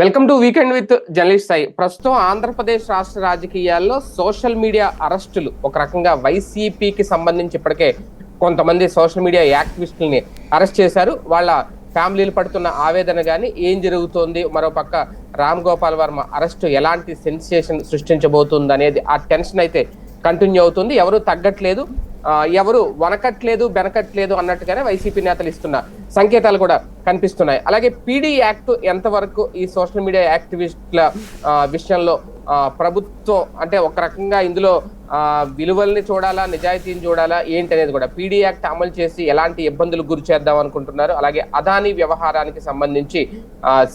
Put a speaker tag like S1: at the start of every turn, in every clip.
S1: Welcome to weekend with journalist Sai. ప్రస్తుతం ఆంధ్రప్రదేశ్ రాష్ట్ర రాజకీయాల్లో సోషల్ మీడియా అరెస్టులు ఒక రకంగా వైసీపీకి సంబంధించి ఇప్పటికే కొంతమంది సోషల్ మీడియా యాక్టివిస్టుల్ని అరెస్ట్ చేశారు. వాళ్ళ ఫ్యామిలీలు పడుతున్న ఆవేదన కానీ ఏం జరుగుతోంది, మరోపక్క రామ్ గోపాల్ వర్మ అరెస్టు ఎలాంటి సెన్సేషన్ సృష్టించబోతుంది అనేది ఆ టెన్షన్ అయితే కంటిన్యూ అవుతుంది. ఎవరు తగ్గట్లేదు, ఎవరు వనకట్లేదు బెనకట్లేదు అన్నట్టుగానే వైసీపీ నేతలు ఇస్తున్న సంకేతాలు కూడా కనిపిస్తున్నాయి. అలాగే పీడీ యాక్ట్ ఎంతవరకు ఈ సోషల్ మీడియా యాక్టివిస్టుల విషయంలో ప్రభుత్వం అంటే ఒక రకంగా ఇందులో విలువల్ని చూడాలా, నిజాయితీని చూడాలా ఏంటి అనేది కూడా పీడీ యాక్ట్ అమలు చేసి ఎలాంటి ఇబ్బందులు గురి చేద్దాం అనుకుంటున్నారు. అలాగే అదానీ వ్యవహారానికి సంబంధించి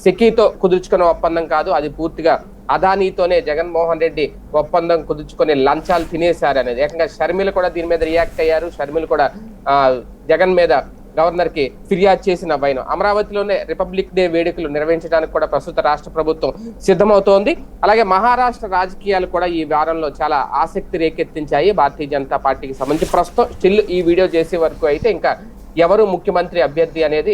S1: సెకీతో కుదుర్చుకున్న ఒప్పందం కాదు, అది పూర్తిగా అదానీతోనే జగన్మోహన్ రెడ్డి ఒప్పందం కుదుర్చుకొని లంచాలు తినేశారు అనేది ఏకంగా షర్మిల కూడా దీని మీద రియాక్ట్ అయ్యారు. షర్మిల కూడా జగన్ మీద గవర్నర్ కి ఫిర్యాదు చేసిన వైనం. అమరావతిలోనే రిపబ్లిక్ డే వేడుకలు నిర్వహించడానికి కూడా ప్రస్తుత రాష్ట్ర ప్రభుత్వం సిద్ధమవుతోంది. అలాగే మహారాష్ట్ర రాజకీయాలు కూడా ఈ వారంలో చాలా ఆసక్తి రేకెత్తించాయి భారతీయ జనతా పార్టీకి సంబంధించి. ప్రస్తుతం స్టిల్ ఈ వీడియో చేసే వరకు అయితే ఇంకా ఎవరు ముఖ్యమంత్రి అభ్యర్థి అనేది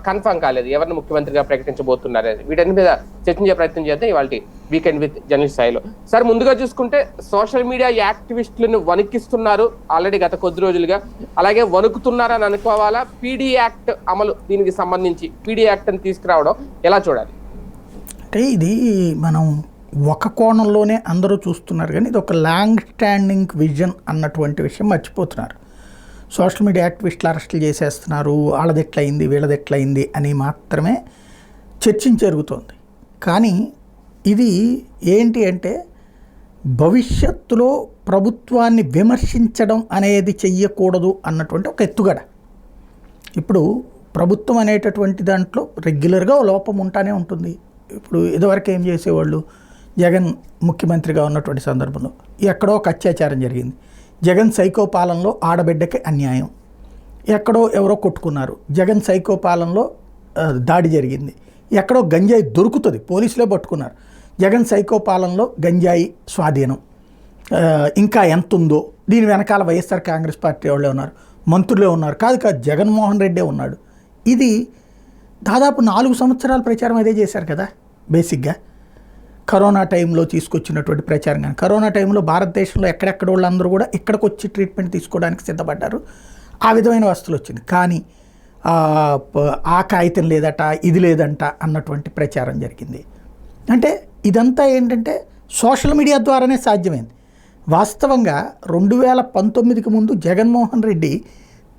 S1: కన్ఫర్మ్ కాలేదు, ఎవరిని ముఖ్యమంత్రిగా ప్రకటించబోతున్నారు అనేది. వీటన్ని మీద చర్చించే ప్రయత్నం చేద్దాం ఇవాళ వీకెండ్ విత్ జర్నలిస్ట్ స్థాయిలో. సార్, ముందుగా చూసుకుంటే సోషల్ మీడియా యాక్టివిస్టులను వణికిస్తున్నారు ఆల్రెడీ గత కొద్ది రోజులుగా. అలాగే వణుకుతున్నారని అనుకోవాలా? పీడీ యాక్ట్ అమలు, దీనికి సంబంధించి పీడీ యాక్ట్ అని తీసుకురావడం ఎలా చూడాలి?
S2: అంటే ఇది మనం ఒక కోణంలోనే అందరూ చూస్తున్నారు, కానీ ఇది ఒక లాంగ్ స్టాండింగ్ విజన్ అన్నటువంటి విషయం మర్చిపోతున్నారు. సోషల్ మీడియా యాక్టివిస్టులు అరెస్టులు చేసేస్తున్నారు, వాళ్ళది ఎట్లయింది వీళ్ళది ఎట్లయింది అని మాత్రమే చర్చించ జరుగుతోంది. కానీ ఇది ఏంటి అంటే భవిష్యత్తులో ప్రభుత్వాన్ని విమర్శించడం అనేది చెయ్యకూడదు అన్నటువంటి ఒక ఎత్తుగడ. ఇప్పుడు ప్రభుత్వం అనేటటువంటి దాంట్లో రెగ్యులర్గా లోపం ఉంటానే ఉంటుంది. ఇప్పుడు ఇదివరకు ఏం చేసేవాళ్ళు, జగన్ ముఖ్యమంత్రిగా ఉన్నటువంటి సందర్భంలో ఎక్కడో ఒక అత్యాచారం జరిగింది, జగన్ సైకో పాలనలో ఆడబిడ్డకి అన్యాయం, ఎక్కడో ఎవరో కొట్టుకున్నారు, జగన్ సైకో పాలనలో దాడి జరిగింది, ఎక్కడో గంజాయి దొరుకుతుంది పోలీసులే పట్టుకున్నారు, జగన్ సైకో పాలనలో గంజాయి స్వాధీనం ఇంకా ఎంత ఉందో, దీని వెనకాల వైఎస్ఆర్ కాంగ్రెస్ పార్టీ వాళ్ళే ఉన్నారు, మంత్రులే ఉన్నారు, కాదు జగన్మోహన్ రెడ్డే ఉన్నాడు. ఇది దాదాపు 4 సంవత్సరాల ప్రచారం అదే చేశారు కదా. బేసిక్గా కరోనా టైంలో తీసుకొచ్చినటువంటి ప్రచారం కానీ, కరోనా టైంలో భారతదేశంలో ఎక్కడెక్కడ వాళ్ళందరూ కూడా ఇక్కడికి వచ్చి ట్రీట్మెంట్ తీసుకోవడానికి సిద్ధపడ్డారు. ఆ విధమైన వస్తువులు వచ్చింది. కానీ ఆ కాగితం లేదట, ఇది లేదంట అన్నటువంటి ప్రచారం జరిగింది. అంటే ఇదంతా ఏంటంటే సోషల్ మీడియా ద్వారానే సాధ్యమైంది. వాస్తవంగా 2019కి ముందు జగన్మోహన్ రెడ్డి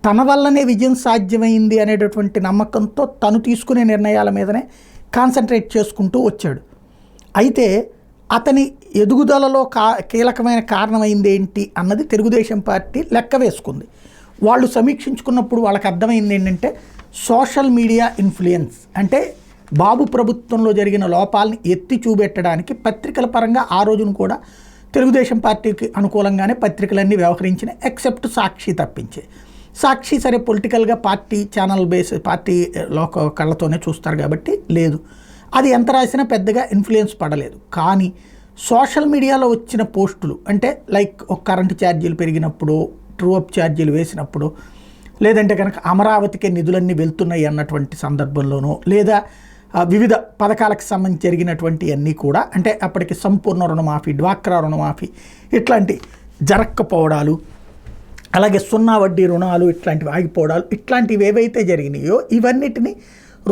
S2: తన వల్లనే విజయం సాధ్యమైంది అనేటటువంటి నమ్మకంతో తను తీసుకునే నిర్ణయాల మీదనే కాన్సన్ట్రేట్ చేసుకుంటూ వచ్చాడు. అయితే అతని ఎదుగుదలలో కీలకమైన కారణమైంది ఏంటి అన్నది తెలుగుదేశం పార్టీ లెక్క వేసుకుంది. వాళ్ళు సమీక్షించుకున్నప్పుడు వాళ్ళకి అర్థమైంది ఏంటంటే సోషల్ మీడియా ఇన్ఫ్లుయెన్స్ అంటే బాబు ప్రభుత్వంలో జరిగిన లోపాలని ఎత్తి చూపెట్టడానికి పత్రికల పరంగా ఆ రోజును కూడా తెలుగుదేశం పార్టీకి అనుకూలంగానే పత్రికలన్నీ వ్యవహరించిన, ఎక్సెప్ట్ సాక్షి తప్పించే. సాక్షి సరే పొలిటికల్గా పార్టీ ఛానల్ బేస్ పార్టీ లోక కళ్ళతోనే చూస్తారు కాబట్టి లేదు, అది ఎంత రాసినా పెద్దగా ఇన్ఫ్లుయెన్స్ పడలేదు. కానీ సోషల్ మీడియాలో వచ్చిన పోస్టులు అంటే లైక్ ఒక కరెంటు ఛార్జీలు పెరిగినప్పుడు, ట్రూ అప్ ఛార్జీలు వేసినప్పుడు, లేదంటే కనుక అమరావతికే నిధులన్నీ వెళ్తున్నాయి అన్నటువంటి సందర్భంలోనూ, లేదా వివిధ పథకాలకు సంబంధించి జరిగినటువంటి అన్నీ కూడా అంటే అప్పటికి సంపూర్ణ రుణమాఫీ, డ్వాక్రా రుణమాఫీ ఇట్లాంటి జరక్కపోవడాలు, అలాగే 0 వడ్డీ రుణాలు ఇట్లాంటివి ఆగిపోవడాలు, ఇట్లాంటివి ఏవైతే జరిగినాయో ఇవన్నిటిని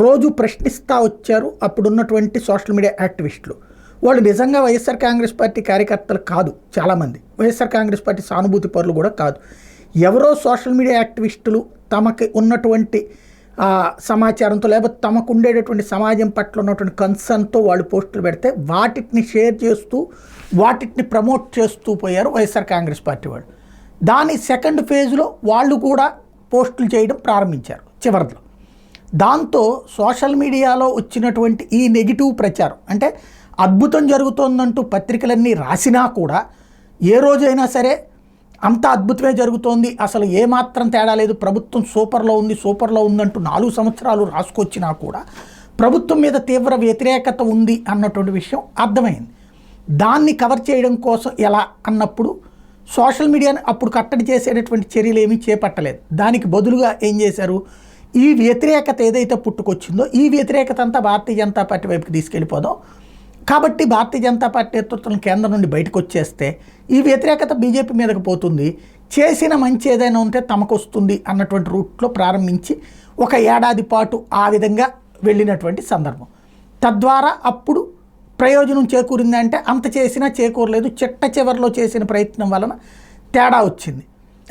S2: రోజు ప్రశ్నిస్తూ వచ్చారు అప్పుడున్నటువంటి సోషల్ మీడియా యాక్టివిస్టులు. వాళ్ళు నిజంగా వైఎస్ఆర్ కాంగ్రెస్ పార్టీ కార్యకర్తలు కాదు, చాలామంది వైఎస్ఆర్ కాంగ్రెస్ పార్టీ సానుభూతి పరులు కూడా కాదు. ఎవరో సోషల్ మీడియా యాక్టివిస్టులు తమకి ఉన్నటువంటి సమాచారంతో లేకపోతే తమకు ఉండేటటువంటి సమాజం పట్ల ఉన్నటువంటి కన్సర్న్తో వాళ్ళు పోస్టులు పెడితే వాటిని షేర్ చేస్తూ వాటిని ప్రమోట్ చేస్తూ పోయారు వైఎస్ఆర్ కాంగ్రెస్ పార్టీ వాళ్ళు. దాని సెకండ్ ఫేజ్లో వాళ్ళు కూడా పోస్టులు చేయడం ప్రారంభించారు చివరిలో. దాంతో సోషల్ మీడియాలో వచ్చినటువంటి ఈ నెగిటివ్ ప్రచారం అంటే అద్భుతం జరుగుతోందంటూ పత్రికలన్నీ రాసినా కూడా ఏ రోజైనా సరే అంత అద్భుతమే జరుగుతోంది, అసలు ఏమాత్రం తేడా లేదు, ప్రభుత్వం సూపర్లో ఉందంటూ 4 సంవత్సరాలు రాసుకొచ్చినా కూడా ప్రభుత్వం మీద తీవ్ర వ్యతిరేకత ఉంది అన్నటువంటి విషయం అర్థమైంది. దాన్ని కవర్ చేయడం కోసం ఎలా అన్నప్పుడు సోషల్ మీడియాని అప్పుడు కట్టడి చేసేటటువంటి చర్యలు ఏమీ చేపట్టలేదు. దానికి బదులుగా ఏం చేశారు, ఈ వ్యతిరేకత ఏదైతే పుట్టుకొచ్చిందో ఈ వ్యతిరేకత అంతా భారతీయ జనతా పార్టీ వైపుకి తీసుకెళ్ళిపోదాం, కాబట్టి భారతీయ జనతా పార్టీ నేతృత్వం కేంద్రం నుండి బయటకు వచ్చేస్తే ఈ వ్యతిరేకత బీజేపీ మీదకి పోతుంది, చేసిన మంచి ఏదైనా ఉంటే తమకు వస్తుంది అన్నటువంటి రూట్లో ప్రారంభించి ఒక ఏడాది పాటు ఆ విధంగా వెళ్ళినటువంటి సందర్భం. తద్వారా అప్పుడు ప్రయోజనం చేకూరిందంటే అంత చేసినా చేకూరలేదు, చిట్ట చివరిలో చేసిన ప్రయత్నం వలన తేడా వచ్చింది.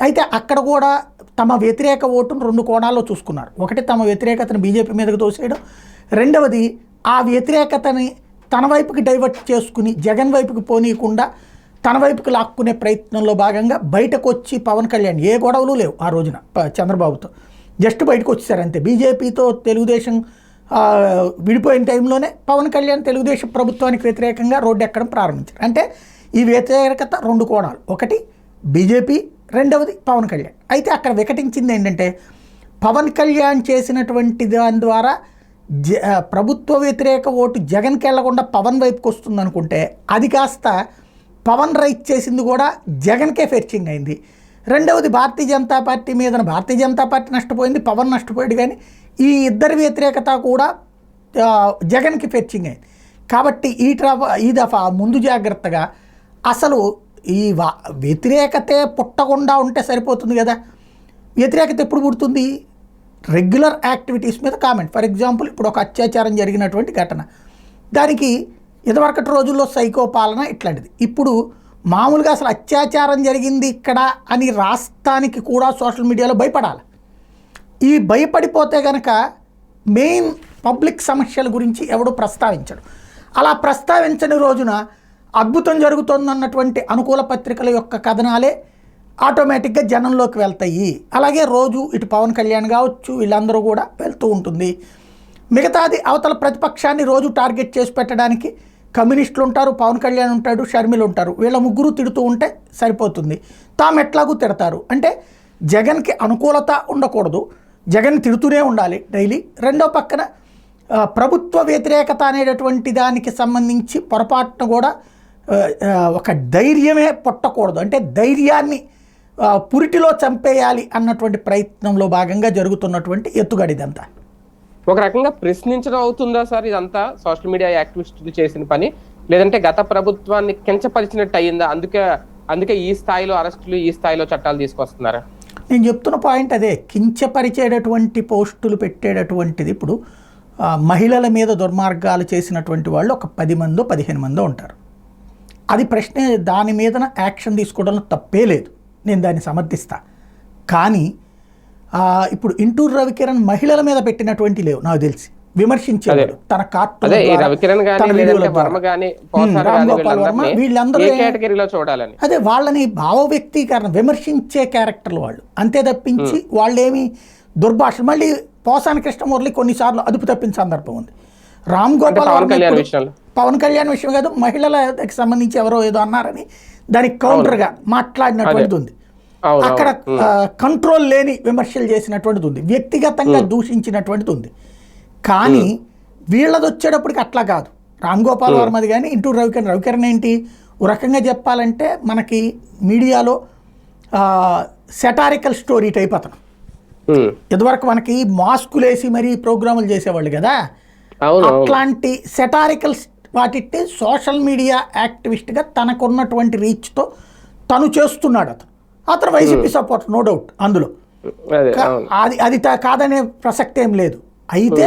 S2: అయితే అక్కడ కూడా తమ వ్యతిరేక ఓటును 2 కోణాల్లో చూసుకున్నారు. ఒకటి తమ వ్యతిరేకతను బీజేపీ మీదకు తోసేయడం, రెండవది ఆ వ్యతిరేకతని తన వైపుకి డైవర్ట్ చేసుకుని జగన్ వైపుకి పోనీయకుండా తన వైపుకి లాక్కునే ప్రయత్నంలో భాగంగా బయటకు వచ్చి పవన్ కళ్యాణ్ ఏ గొడవలు లేవు ఆ రోజున చంద్రబాబుతో, జస్ట్ బయటకు వచ్చేసారు అంతే. బీజేపీతో తెలుగుదేశం విడిపోయిన టైంలోనే పవన్ కళ్యాణ్ తెలుగుదేశం ప్రభుత్వానికి వ్యతిరేకంగా రోడ్డు ఎక్కడం ప్రారంభించారు. అంటే ఈ వ్యతిరేకత 2 కోణాలు, ఒకటి బీజేపీ, రెండవది పవన్ కళ్యాణ్. అయితే అక్కడ వికటించింది ఏంటంటే పవన్ కళ్యాణ్ చేసినటువంటి దాని ద్వారా ప్రభుత్వ వ్యతిరేక ఓటు జగన్కి వెళ్లకుండా పవన్ వైపుకి వస్తుంది అనుకుంటే అది కాస్త పవన్ రైట్ చేసింది కూడా జగన్కే ఫెర్చింగ్ అయింది. రెండవది భారతీయ జనతా పార్టీ మీద భారతీయ జనతా పార్టీ నష్టపోయింది, పవన్ నష్టపోయాడు, కానీ ఈ ఇద్దరి వ్యతిరేకత కూడా జగన్కి ఫెర్చింగ్ అయింది. కాబట్టి ఈ దఫా ముందు జాగ్రత్తగా అసలు ఈ వ్యతిరేకతే పుట్టకుండా ఉంటే సరిపోతుంది కదా. వ్యతిరేకత ఎప్పుడు పుడుతుంది? రెగ్యులర్ యాక్టివిటీస్ మీద కామెంట్. ఫర్ ఎగ్జాంపుల్ ఇప్పుడు ఒక అత్యాచారం జరిగినటువంటి ఘటన, దానికి ఇదివరకటి రోజుల్లో సైకో పాలన ఇట్లాంటిది. ఇప్పుడు మామూలుగా అసలు అత్యాచారం జరిగింది ఇక్కడ అని రాష్ట్రానికి కూడా సోషల్ మీడియాలో భయపడాలి. ఈ భయపడిపోతే కనుక మెయిన్ పబ్లిక్ సమస్యల గురించి ఎవడు ప్రస్తావించడు. అలా ప్రస్తావించని రోజున అద్భుతం జరుగుతుందన్నటువంటి అనుకూల పత్రికల యొక్క కథనాలే ఆటోమేటిక్గా జనంలోకి వెళ్తాయి. అలాగే రోజు ఇటు పవన్ కళ్యాణ్ కావచ్చు వీళ్ళందరూ కూడా వెళ్తూ ఉంటుంది. మిగతాది అవతల ప్రతిపక్షాన్ని రోజు టార్గెట్ చేసి పెట్టడానికి కమ్యూనిస్టులు ఉంటారు, పవన్ కళ్యాణ్ ఉంటాడు, షర్మిలు ఉంటారు. వీళ్ళ ముగ్గురు తిడుతూ ఉంటే సరిపోతుంది. తాము ఎట్లాగూ తిడతారు. అంటే జగన్కి అనుకూలత ఉండకూడదు, జగన్ తిడుతూనే ఉండాలి డైలీ. రెండో పక్కన ప్రభుత్వ వ్యతిరేకత అనేటటువంటి దానికి సంబంధించి పొరపాటున కూడా ఒక ధైర్యమే పుట్టకూడదు. అంటే ధైర్యాన్ని పురిటిలో చంపేయాలి అన్నటువంటి ప్రయత్నంలో భాగంగా జరుగుతున్నటువంటి ఎత్తుగడ ఇదంతా.
S1: ఒక రకంగా ప్రశ్నించడం అవుతుందా సార్ ఇదంతా సోషల్ మీడియా యాక్టివిస్టులు చేసిన పని, లేదంటే గత ప్రభుత్వాన్ని కించపరిచినట్టు అయ్యిందా? అందుకే ఈ స్థాయిలో అరెస్టులు, ఈ స్థాయిలో చట్టాలు తీసుకొస్తున్నారా?
S2: నేను చెప్తున్న పాయింట్ అదే. కించపరిచేటటువంటి పోస్టులు పెట్టేటటువంటిది ఇప్పుడు మహిళల మీద దుర్మార్గాలు చేసినటువంటి వాళ్ళు ఒక 10 మందో 15 మందో ఉంటారు. అది ప్రశ్నే, దాని మీద యాక్షన్ తీసుకోవడంలో తప్పే లేదు, నేను దాన్ని సమర్థిస్తా. కానీ ఇప్పుడు ఇంటూరు రవికిరణ్ మహిళల మీద పెట్టినటువంటి లేవు నాకు తెలిసి, విమర్శించాడు తన కార్టూన్, వీళ్ళందరూ అదే వాళ్ళని భావ వ్యక్తీకరణ విమర్శించే క్యారెక్టర్లు వాళ్ళు, అంతే తప్పించి వాళ్ళేమి దుర్భాష. మళ్ళీ పోసాని కృష్ణమురళి కొన్నిసార్లు అదుపు తప్పిన సందర్భం ఉంది. రామ్ గోపాల్ పవన్ కళ్యాణ్ విషయం కాదు, మహిళలకు సంబంధించి ఎవరో ఏదో అన్నారని దానికి కౌంటర్గా మాట్లాడినటువంటిది ఉంది. అక్కడ కంట్రోల్ లేని విమర్శలు చేసినటువంటిది ఉంది, వ్యక్తిగతంగా దూషించినటువంటిది ఉంది. కానీ వీళ్ళది వచ్చేటప్పటికి అట్లా కాదు. రామ్ గోపాల్ వర్మది కానీ ఇంటూ రవికిరణ్ ఏంటి, ఓ రకంగా చెప్పాలంటే మనకి మీడియాలో సెటారికల్ స్టోరీ టైప్ అతను. ఇదివరకు మనకి మాస్కులు వేసి మరీ ప్రోగ్రాములు చేసేవాళ్ళు కదా, అట్లాంటి సెటారికల్ వాటిని సోషల్ మీడియా యాక్టివిస్ట్గా తనకున్నటువంటి రీచ్తో తను చేస్తున్నాడు. అతను వైసీపీ సపోర్ట్, నో డౌట్ అందులో, అది కాదనే ప్రసక్తి ఏం లేదు. అయితే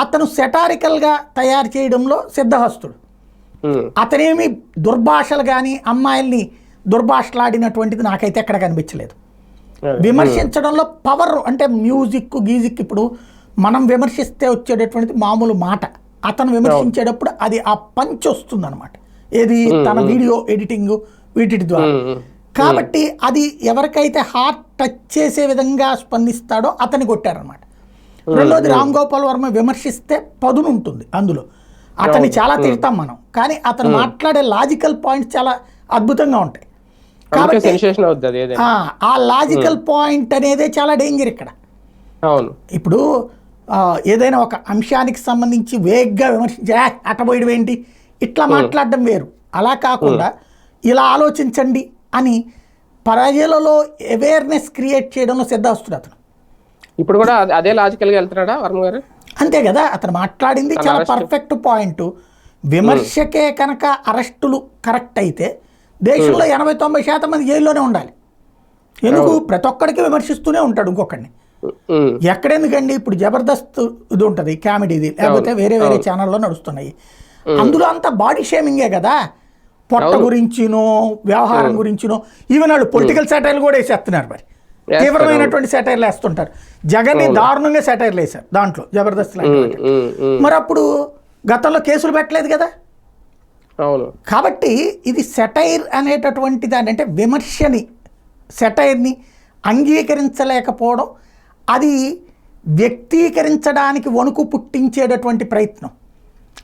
S2: అతను సెటారికల్గా తయారు చేయడంలో సిద్ధహస్తుడు. అతనేమి దుర్భాషలు కానీ అమ్మాయిల్ని దుర్భాషలాడినటువంటిది నాకైతే ఎక్కడ కనిపించలేదు. విమర్శించడంలో పవర్ అంటే మ్యూజిక్ గీజిక్, ఇప్పుడు మనం విమర్శిస్తే వచ్చేటటువంటిది మామూలు మాట, అతను విమర్శించేటప్పుడు అది ఆ పంచ్ వస్తుంది అనమాట. ఏది తన వీడియో ఎడిటింగ్ వీటి ద్వారా. కాబట్టి అది ఎవరికైతే హార్ట్ టచ్ చేసే విధంగా స్పందిస్తాడో అతన్ని కొట్టారనమాట. రెండోది రామ్ గోపాల్ వర్మ విమర్శిస్తే పదును ఉంటుంది అందులో, అతన్ని చాలా తిడతాం మనం, కానీ అతను మాట్లాడే లాజికల్ పాయింట్స్ చాలా అద్భుతంగా ఉంటాయి. కాబట్టి ఆ లాజికల్ పాయింట్ అనేదే చాలా డేంజర్ ఇక్కడ. ఇప్పుడు ఏదైనా ఒక అంశానికి సంబంధించి వేగ్గా విమర్శించే అటబోయడం ఏంటి ఇట్లా మాట్లాడడం వేరు. అలా కాకుండా ఇలా ఆలోచించండి అని ప్రజలలో అవేర్నెస్ క్రియేట్ చేయడంలో సిద్ధహస్తుడు అతను.
S1: ఇప్పుడు కూడా అదే లాజికల్ గా వెళ్తున్నాడా వర్మ గారు?
S2: అంతే కదా, అతను మాట్లాడింది చాలా పర్ఫెక్ట్ పాయింట్. విమర్శకే కనుక అరెస్టులు కరెక్ట్ అయితే దేశంలో 80-90% మంది జైల్లోనే ఉండాలి. ఎందుకు? ప్రతి ఒక్కడికి విమర్శిస్తూనే ఉంటాడు ఇంకొకడిని. ఎక్కడెందుకండి, ఇప్పుడు జబర్దస్త్ ఇది ఉంటుంది కామెడీది, లేకపోతే వేరే వేరే ఛానల్లో నడుస్తున్నాయి, అందులో అంతా బాడీ షేమింగే కదా. పొట్ట గురించినో వ్యవహారం గురించినో, ఈవెన్ వాళ్ళు పొలిటికల్ సెటైర్లు కూడా వేసేస్తున్నారు. మరి తీవ్రమైనటువంటి సెటైర్లు వేస్తుంటారు. జగన్ని దారుణంగా సెటైర్లు వేశారు దాంట్లో జబర్దస్త్ లాంటి. మరి అప్పుడు గతంలో కేసులు పెట్టలేదు కదా. కాబట్టి ఇది సెటైర్ అనేటటువంటి దాన్ని, అంటే విమర్శని సెటైర్ని అంగీకరించలేకపోవడం, అది వ్యక్తీకరించడానికి వణుకు పుట్టించేటటువంటి ప్రయత్నం.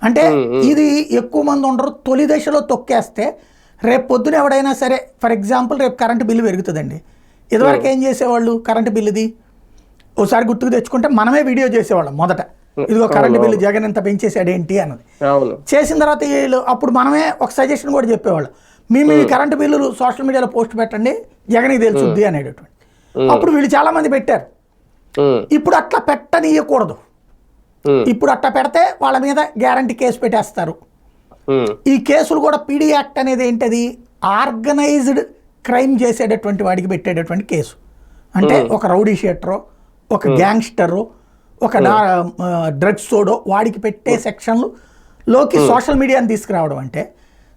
S2: అంటే ఇది ఎక్కువ మంది ఉండరు, తొలి దశలో తొక్కేస్తే రేపు పొద్దున ఎవడైనా సరే, ఫర్ ఎగ్జాంపుల్ రేపు కరెంటు బిల్లు పెరుగుతుందండి. ఇదివరకు ఏం చేసేవాళ్ళు, కరెంటు బిల్లుది ఒకసారి గుర్తుకు తెచ్చుకుంటే మనమే వీడియో చేసేవాళ్ళం మొదట, ఇదిగో కరెంటు బిల్లు జగన్ ఎంత పెంచేసాడు ఏంటి అన్నది. చేసిన తర్వాత వీళ్ళు అప్పుడు మనమే ఒక సజెషన్ కూడా చెప్పేవాళ్ళం, మీ కరెంటు బిల్లులు సోషల్ మీడియాలో పోస్ట్ పెట్టండి జగన్కి తెలుసుద్ది అనేటటువంటి. అప్పుడు వీళ్ళు చాలా మంది పెట్టారు. ఇప్పుడు అట్లా పెట్టనీయకూడదు. ఇప్పుడు అట్లా పెడితే వాళ్ళ మీద గ్యారంటీ కేసు పెట్టేస్తారు. ఈ కేసులు కూడా పీడీ యాక్ట్ అనేది ఏంటది, ఆర్గనైజ్డ్ క్రైమ్ చేసేటటువంటి వాడికి పెట్టేటటువంటి కేసు. అంటే ఒక రౌడీ షీటరో, ఒక గ్యాంగ్స్టరో, ఒక డ్రగ్స్ తోడో వాడికి పెట్టే సెక్షన్లోకి సోషల్ మీడియాని తీసుకురావడం. అంటే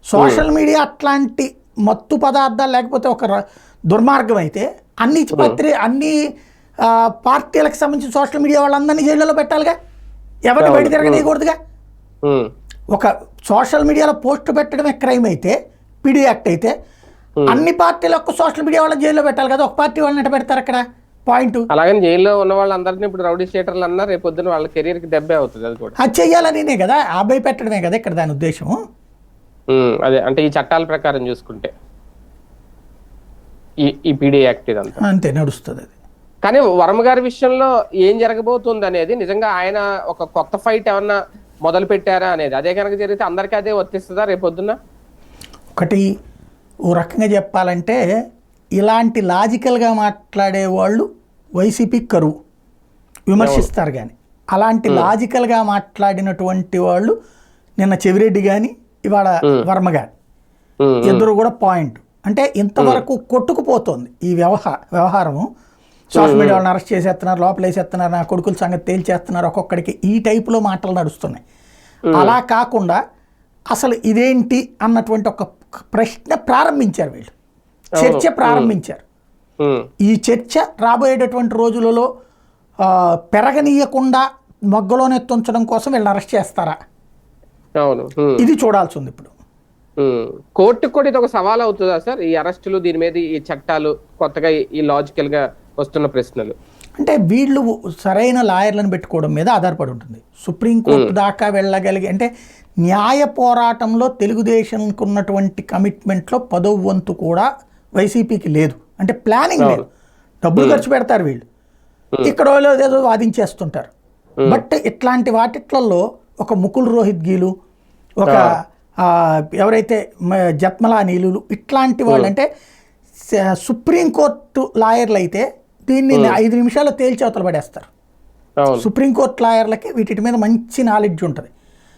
S2: సోషల్ మీడియా అట్లాంటి మత్తు పదార్థాలు లేకపోతే ఒక దుర్మార్గం అయితే అన్ని పార్టీలకు సంబంధించిన సోషల్ మీడియా వాళ్ళందరినీ జైళ్ళలో పెట్టాలిగా, ఎవరిని బయట తిరగనీయకూడదుగా. ఒక సోషల్ మీడియాలో పోస్ట్ పెట్టడమే క్రైమ్ అయితే, పీడీ యాక్ట్ అయితే, అన్ని పార్టీలకు సోషల్ మీడియా వాళ్ళని జైల్లో పెట్టాలి కదా. ఒక పార్టీ వాళ్ళని ఎట్ట పెడతారు అక్కడ పాయింట్.
S1: అలాగే జైల్లో ఉన్న వాళ్ళందరినీ ఇప్పుడు రౌడీ షీటర్లు అన్నా రేపు పొద్దున వాళ్ళ కెరీర్ కి దెబ్బే అవుతుంది. అది కూడా
S2: అది చెయ్యాలనే కదా, ఆబై పెట్టడమే కదా ఇక్కడ దాని ఉద్దేశం.
S1: అదే అంటే ఈ చట్టాల ప్రకారం చూసుకుంటే ఈ పీడీ యాక్ట్ ఇదంతా
S2: అంతే నడుస్తుంది అది.
S1: కానీ వర్మ గారి విషయంలో ఏం జరగబోతుంది అనేది, నిజంగా ఆయన ఒక కొత్త ఫైట్ ఏమన్నా మొదలు పెట్టారా అనేది, అదే కనుక జరిగితే అందరికీ అదే వర్తిస్తుందా రేపొద్దున?
S2: ఒకటి ఓ రకంగా చెప్పాలంటే, ఇలాంటి లాజికల్గా మాట్లాడే వాళ్ళు వైసీపీ కరువు, విమర్శిస్తారు. కానీ అలాంటి లాజికల్గా మాట్లాడినటువంటి వాళ్ళు నిన్న చెవిరెడ్డి కానీ ఇవాళ వర్మ కానీ ఇద్దరు కూడా పాయింట్. అంటే ఇంతవరకు కొట్టుకుపోతుంది ఈ వ్యవహారము. సోషల్ మీడియా వాళ్ళని అరెస్ట్ చేసేస్తున్నారు, లోపల వేసేస్తున్నారు, నా కొడుకుల సంగతి తేల్చేస్తున్నారు, ఒక్కొక్కడికి ఈ టైపులో మాటలు నడుస్తున్నాయి. అలా కాకుండా అసలు ఇదేంటి అన్నటువంటి ఒక ప్రశ్న ప్రారంభించారు వీళ్ళు, చర్చ ప్రారంభించారు. ఈ చర్చ రాబోయేటటువంటి రోజులలో పెరగనీయకుండా మొగ్గలోనే తుంచడం కోసం వీళ్ళని అరెస్ట్ చేస్తారా, ఇది చూడాల్సి ఉంది. ఇప్పుడు
S1: కోర్టుకు కూడా ఇది ఒక సవాల్ అవుతుందా సార్, ఈ అరెస్టులు, దీని మీద ఈ చట్టాలు, కొత్తగా ఈ లాజికల్ గా వస్తున్న ప్రశ్నలు?
S2: అంటే వీళ్ళు సరైన లాయర్లను పెట్టుకోవడం మీద ఆధారపడి ఉంటుంది. సుప్రీంకోర్టు దాకా వెళ్ళగలిగి, అంటే న్యాయ పోరాటంలో తెలుగుదేశంకు ఉన్నటువంటి కమిట్మెంట్లో 10వ వంతు కూడా వైసీపీకి లేదు. అంటే ప్లానింగ్ లేదు, డబ్బులు ఖర్చు పెడతారు వీళ్ళు, ఇక్కడ ఏదో వాదించేస్తుంటారు. బట్ ఇట్లాంటి వాటిట్లలో ఒక ముకుల్ రోహిత్గీలు, ఒక ఎవరైతే జత్మలా నీలులు, ఇట్లాంటి వాళ్ళు, అంటే సుప్రీంకోర్టు లాయర్లు అయితే దీన్ని 5 నిమిషాల్లో తేల్చి అవతల పడేస్తారు. సుప్రీంకోర్టు లాయర్లకి వీటి మీద మంచి నాలెడ్జ్ ఉంటుంది.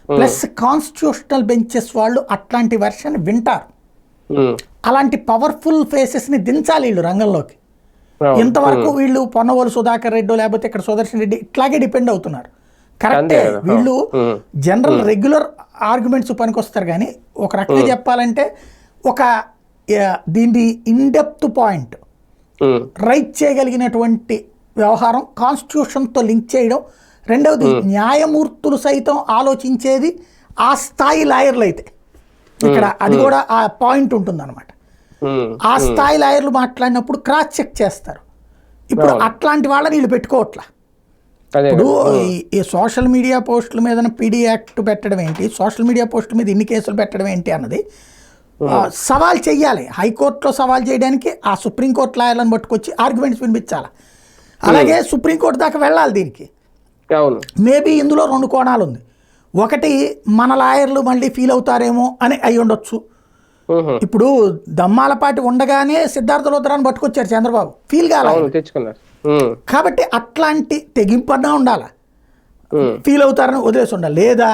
S2: ప్లస్ కాన్స్టిట్యూషనల్ బెంచెస్ వాళ్ళు అట్లాంటి వెర్షన్ వింటారు. అలాంటి పవర్ఫుల్ ఫేసెస్ని దించాలి వీళ్ళు రంగంలోకి. ఇంతవరకు వీళ్ళు పొన్నవోలు సుధాకర్ రెడ్డి లేకపోతే ఇక్కడ సుదర్శన్ రెడ్డి ఇట్లాగే డిపెండ్ అవుతున్నారు. కరెక్టే, వీళ్ళు జనరల్ రెగ్యులర్ ఆర్గ్యుమెంట్స్ పనికొస్తారు. కానీ ఒక రకంగా చెప్పాలంటే ఒక దీన్ని ఇన్డెప్త్ పాయింట్ రైట్ చేయగలిగినటువంటి వ్యవహారం కాన్స్టిట్యూషన్తో లింక్ చేయడం. రెండవది, న్యాయమూర్తులు సైతం ఆలోచించేది ఆ స్థాయి లాయర్లు అయితే ఇక్కడ అది కూడా ఆ పాయింట్ ఉంటుందన్నమాట. ఆ స్థాయి లాయర్లు మాట్లాడినప్పుడు క్రాస్ చెక్ చేస్తారు. ఇప్పుడు అట్లాంటి వాళ్ళని వీళ్ళు పెట్టుకోవట్లా. ఇప్పుడు ఈ సోషల్ మీడియా పోస్టుల మీద పీడీ యాక్ట్ పెట్టడం ఏంటి, సోషల్ మీడియా పోస్టుల మీద ఇన్ని కేసులు పెట్టడం ఏంటి అన్నది సవాల్ చెయ్యాలి. హైకోర్టులో సవాల్ చేయడానికి ఆ సుప్రీంకోర్టు లాయర్లను పట్టుకొచ్చి ఆర్గ్యుమెంట్స్ వినిపించాలి. అలాగే సుప్రీంకోర్టు దాకా వెళ్ళాలి దీనికి. మేబీ ఇందులో 2 కోణాలు ఉంది. ఒకటి, మన లాయర్లు మళ్ళీ ఫీల్ అవుతారేమో అని అయి ఉండొచ్చు.
S1: ఉహు.
S2: ఇప్పుడు దమ్మాలపాటి ఉండగానే సిద్ధార్థ లుద్రాన్ని పట్టుకొచ్చారు చంద్రబాబు, ఫీల్ కాల.
S1: అవును, తెచ్చుకున్నారు.
S2: కాబట్టి అట్లాంటి తెగింపన్నా ఉండాలి,
S1: ఉమ్.
S2: ఫీల్ అవుతారని వదిలేసి ఉండాలి. లేదా